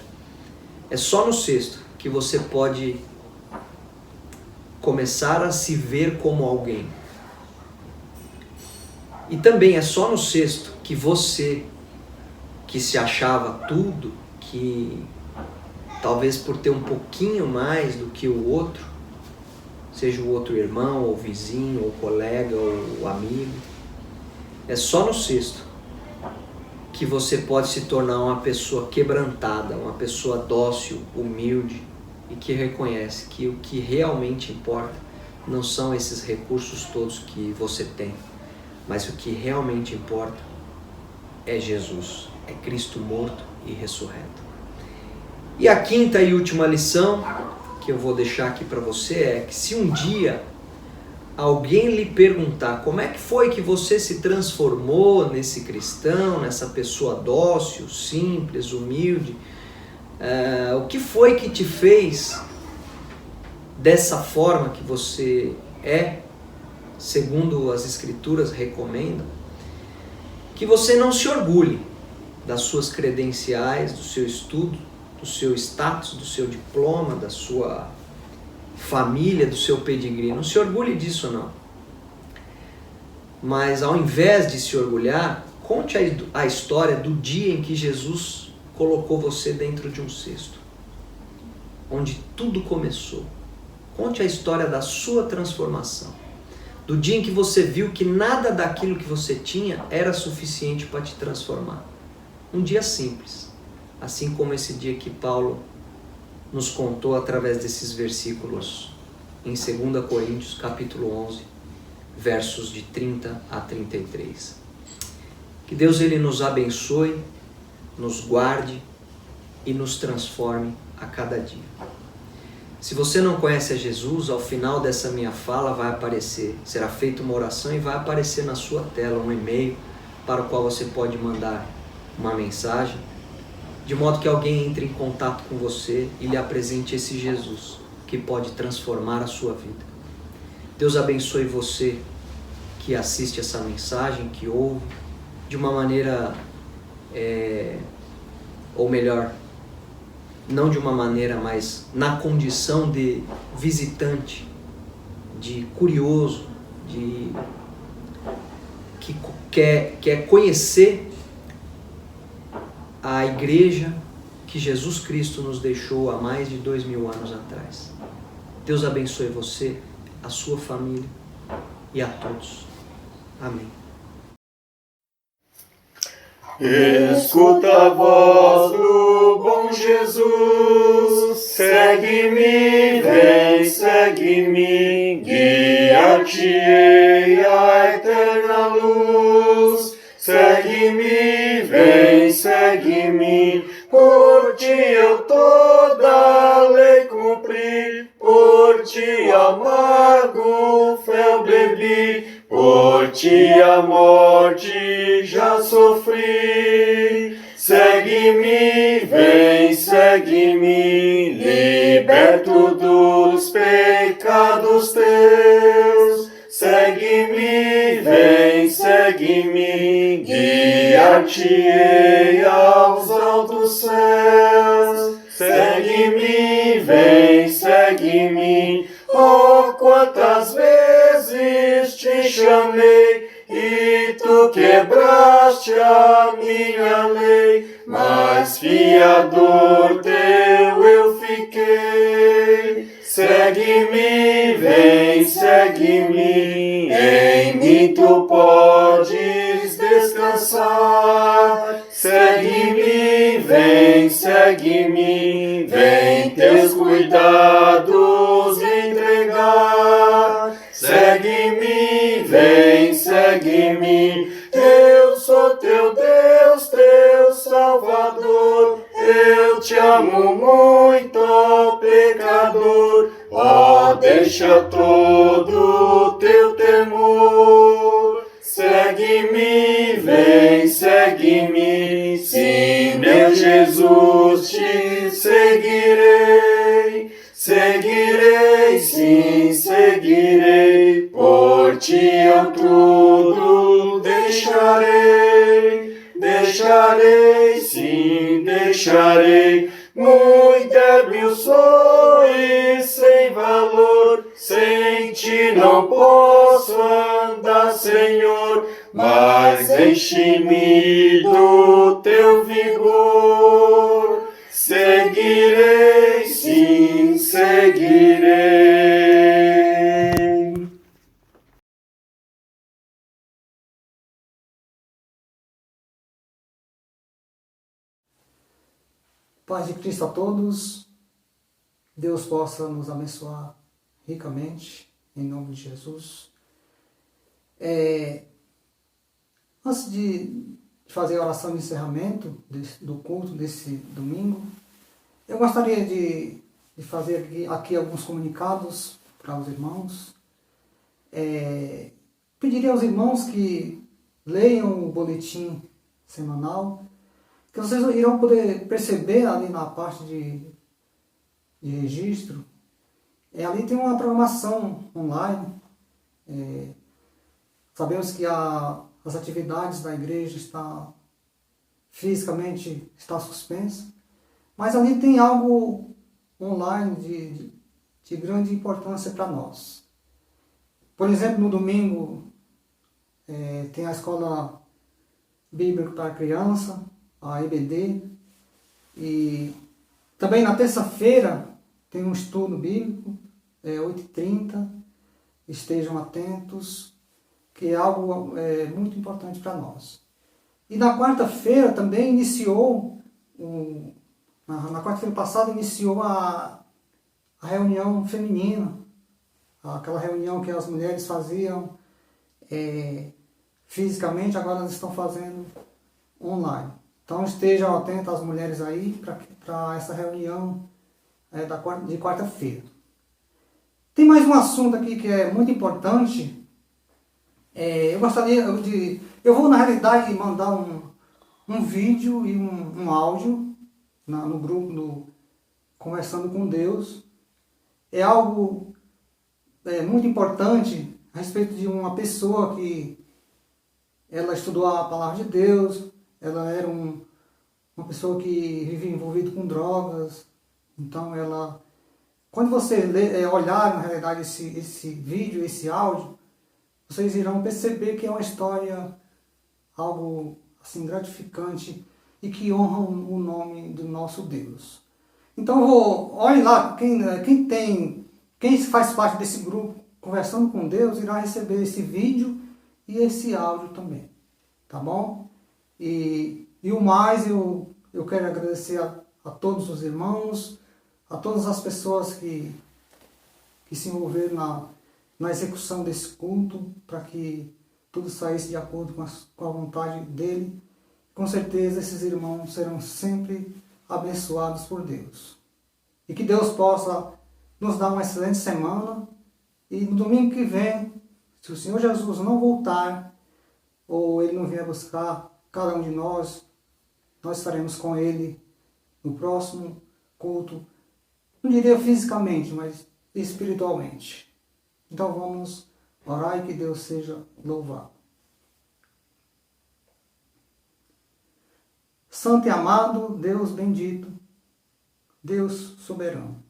É só no cesto que você pode começar a se ver como alguém. E também é só no cesto que você, que se achava tudo, que talvez por ter um pouquinho mais do que o outro, seja o outro irmão, ou vizinho, ou colega, ou amigo, é só no cesto que você pode se tornar uma pessoa quebrantada, uma pessoa dócil, humilde e que reconhece que o que realmente importa não são esses recursos todos que você tem, mas o que realmente importa é Jesus, é Cristo morto e ressurreto. E a quinta e última lição que eu vou deixar aqui para você é que se um dia alguém lhe perguntar como é que foi que você se transformou nesse cristão, nessa pessoa dócil, simples, humilde, o que foi que te fez dessa forma que você é, segundo as Escrituras recomendam, que você não se orgulhe das suas credenciais, do seu estudo, do seu status, do seu diploma, da sua família, do seu pedigree. Não se orgulhe disso, não. Mas ao invés de se orgulhar, conte a história do dia em que Jesus colocou você dentro de um cesto, onde tudo começou. Conte a história da sua transformação, do dia em que você viu que nada daquilo que você tinha era suficiente para te transformar. Um dia simples, assim como esse dia que Paulo nos contou através desses versículos em 2 Coríntios, capítulo 11, versos de 30 a 33. Que Deus ele nos abençoe, nos guarde e nos transforme a cada dia. Se você não conhece a Jesus, ao final dessa minha fala vai aparecer, será feita uma oração e vai aparecer na sua tela um e-mail para o qual você pode mandar uma mensagem, de modo que alguém entre em contato com você e lhe apresente esse Jesus que pode transformar a sua vida. Deus abençoe você que assiste essa mensagem, que ouve, de uma maneira, ou melhor, não de uma maneira, mas na condição de visitante, de curioso, de que quer conhecer a igreja que Jesus Cristo nos deixou há mais de 2000 anos atrás. Deus abençoe você, a sua família e a todos. Amém. Escuta a voz do bom Jesus, segue-me, vem, segue-me, guia-te-ei a eterna luz. Segue-me, vem, segue-me, por ti eu toda a lei cumpri, por ti amargo fel bebi, por ti a morte já sofri. Segue-me, vem, segue-me, liberto dos pecados teus. Segue-me, vem, segue-me, guia-te-ei aos altos céus. Segue-me, vem, segue-me, oh, quantas vezes te chamei, e tu quebraste a minha lei, mas fiador teu eu fiquei. Segue-me, vem, segue-me, em mim tu podes descansar. Segue-me, vem, segue-me, vem teus cuidados entregar. Segue-me, vem, segue-me, eu sou teu Deus, teu Salvador. Eu te amo muito, ó pecador, ó, deixa todo o teu temor. Segue-me, vem, segue-me, sim, meu Jesus, te seguirei. Seguirei, sim, seguirei, por ti eu tudo deixarei. Deixarei, sim, deixarei, muito débil sou e sem valor, sem ti não posso andar, Senhor, mas enche-me do teu vigor. Seguirei, sim, seguirei. Paz de Cristo a todos, Deus possa nos abençoar ricamente, em nome de Jesus. Antes de fazer a oração de encerramento do culto desse domingo, Eu gostaria de fazer aqui alguns comunicados para os irmãos. Pediria aos irmãos que leiam o boletim semanal, que vocês irão poder perceber ali na parte de registro. Ali tem uma programação online. Sabemos que as atividades da igreja fisicamente está suspensa, mas ali tem algo online de grande importância para nós. Por exemplo, no domingo tem a Escola Bíblica para Criança, a EBD, e também na terça-feira tem um estudo bíblico, 8h30, estejam atentos, que é algo muito importante para nós. E na quarta-feira também na quarta-feira passada iniciou a reunião feminina, aquela reunião que as mulheres faziam fisicamente, agora elas estão fazendo online. Então estejam atentos as mulheres aí para essa reunião de quarta-feira. Tem mais um assunto aqui que é muito importante. Eu vou na realidade mandar um vídeo e um áudio no grupo do Conversando com Deus. É algo muito importante a respeito de uma pessoa que ela estudou a palavra de Deus, ela era uma pessoa que vivia envolvida com drogas. Então quando você olhar na realidade esse vídeo, esse áudio, vocês irão perceber que é uma história algo assim gratificante e que honra o nome do nosso Deus. Então olhe lá, quem faz parte desse grupo Conversando com Deus irá receber esse vídeo e esse áudio também, tá bom? E o mais, eu quero agradecer a todos os irmãos, a todas as pessoas que se envolveram na execução desse culto, para que tudo saísse de acordo com a vontade dele. Com certeza esses irmãos serão sempre abençoados por Deus. E que Deus possa nos dar uma excelente semana. E no domingo que vem, se o Senhor Jesus não voltar, ou Ele não vier buscar cada um de nós estaremos com Ele no próximo culto. Não diria fisicamente, mas espiritualmente. Então vamos orar e que Deus seja louvado. Santo e amado, Deus bendito, Deus soberano.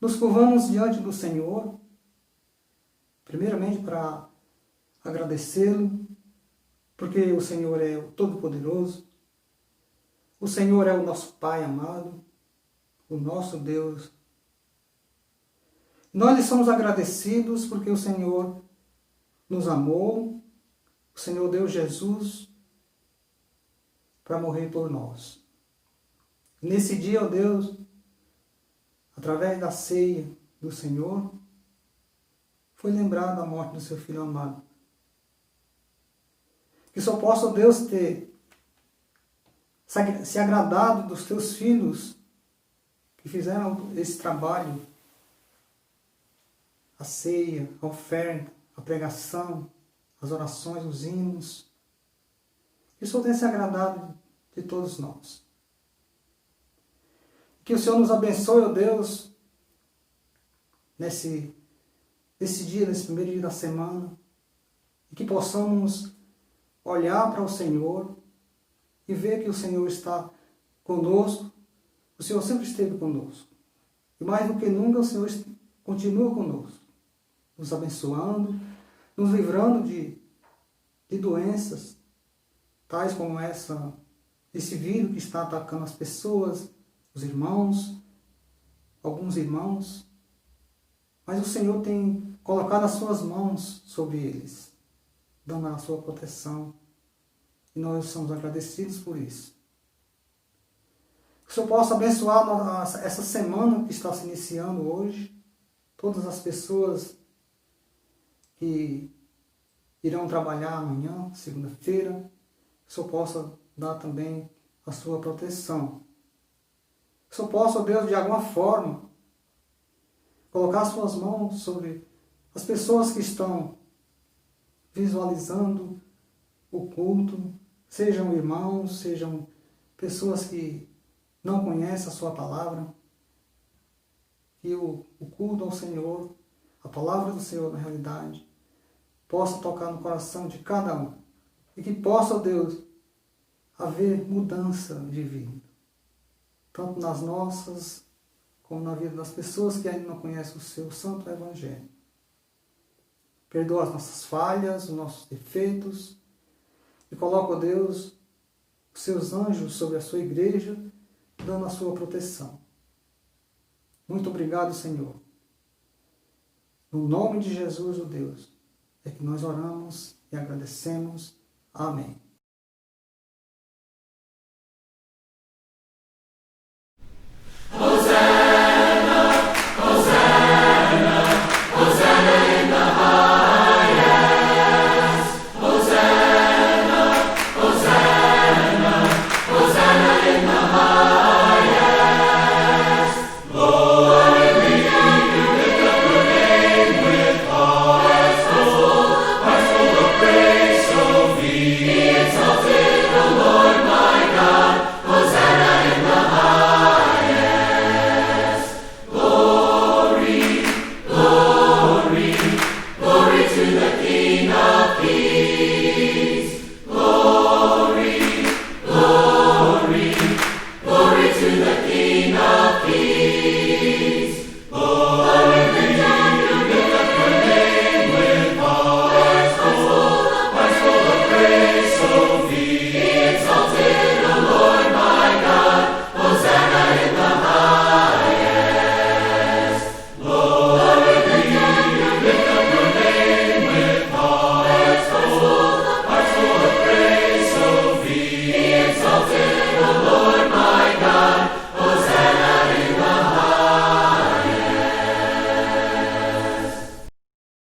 Nos curvamos diante do Senhor, primeiramente para agradecê-lo, porque o Senhor é o Todo-Poderoso, o Senhor é o nosso Pai amado, o nosso Deus. Nós lhe somos agradecidos porque o Senhor nos amou, o Senhor deu Jesus para morrer por nós. Nesse dia, ó Deus, através da ceia do Senhor, foi lembrado a morte do seu Filho amado. Que só possa, ó Deus, ter se agradado dos teus filhos que fizeram esse trabalho, a ceia, a oferta, a pregação, as orações, os hinos. Que o Senhor tenha se agradado de todos nós. Que o Senhor nos abençoe, ó Deus, nesse dia, nesse primeiro dia da semana, e que possamos olhar para o Senhor e ver que o Senhor está conosco. O Senhor sempre esteve conosco. E mais do que nunca, o Senhor continua conosco, nos abençoando, nos livrando de doenças, tais como esse vírus que está atacando as pessoas, os irmãos, alguns irmãos. Mas o Senhor tem colocado as suas mãos sobre eles, dando a sua proteção. E nós somos agradecidos por isso. Que o Senhor possa abençoar essa semana que está se iniciando hoje, todas as pessoas que irão trabalhar amanhã, segunda-feira, que o Senhor possa dar também a sua proteção. Que o Senhor possa, ó Deus, de alguma forma, colocar suas mãos sobre as pessoas que estão visualizando o culto, sejam irmãos, sejam pessoas que não conhecem a sua palavra, que o culto ao Senhor, a palavra do Senhor na realidade, possa tocar no coração de cada um. E que possa, ó Deus, haver mudança de vida, tanto nas nossas, como na vida das pessoas que ainda não conhecem o seu santo Evangelho. Perdoa as nossas falhas, os nossos defeitos, e coloca, ó Deus, os seus anjos sobre a sua igreja, dando a sua proteção. Muito obrigado, Senhor. No nome de Jesus, o Deus, é que nós oramos e agradecemos. Amém.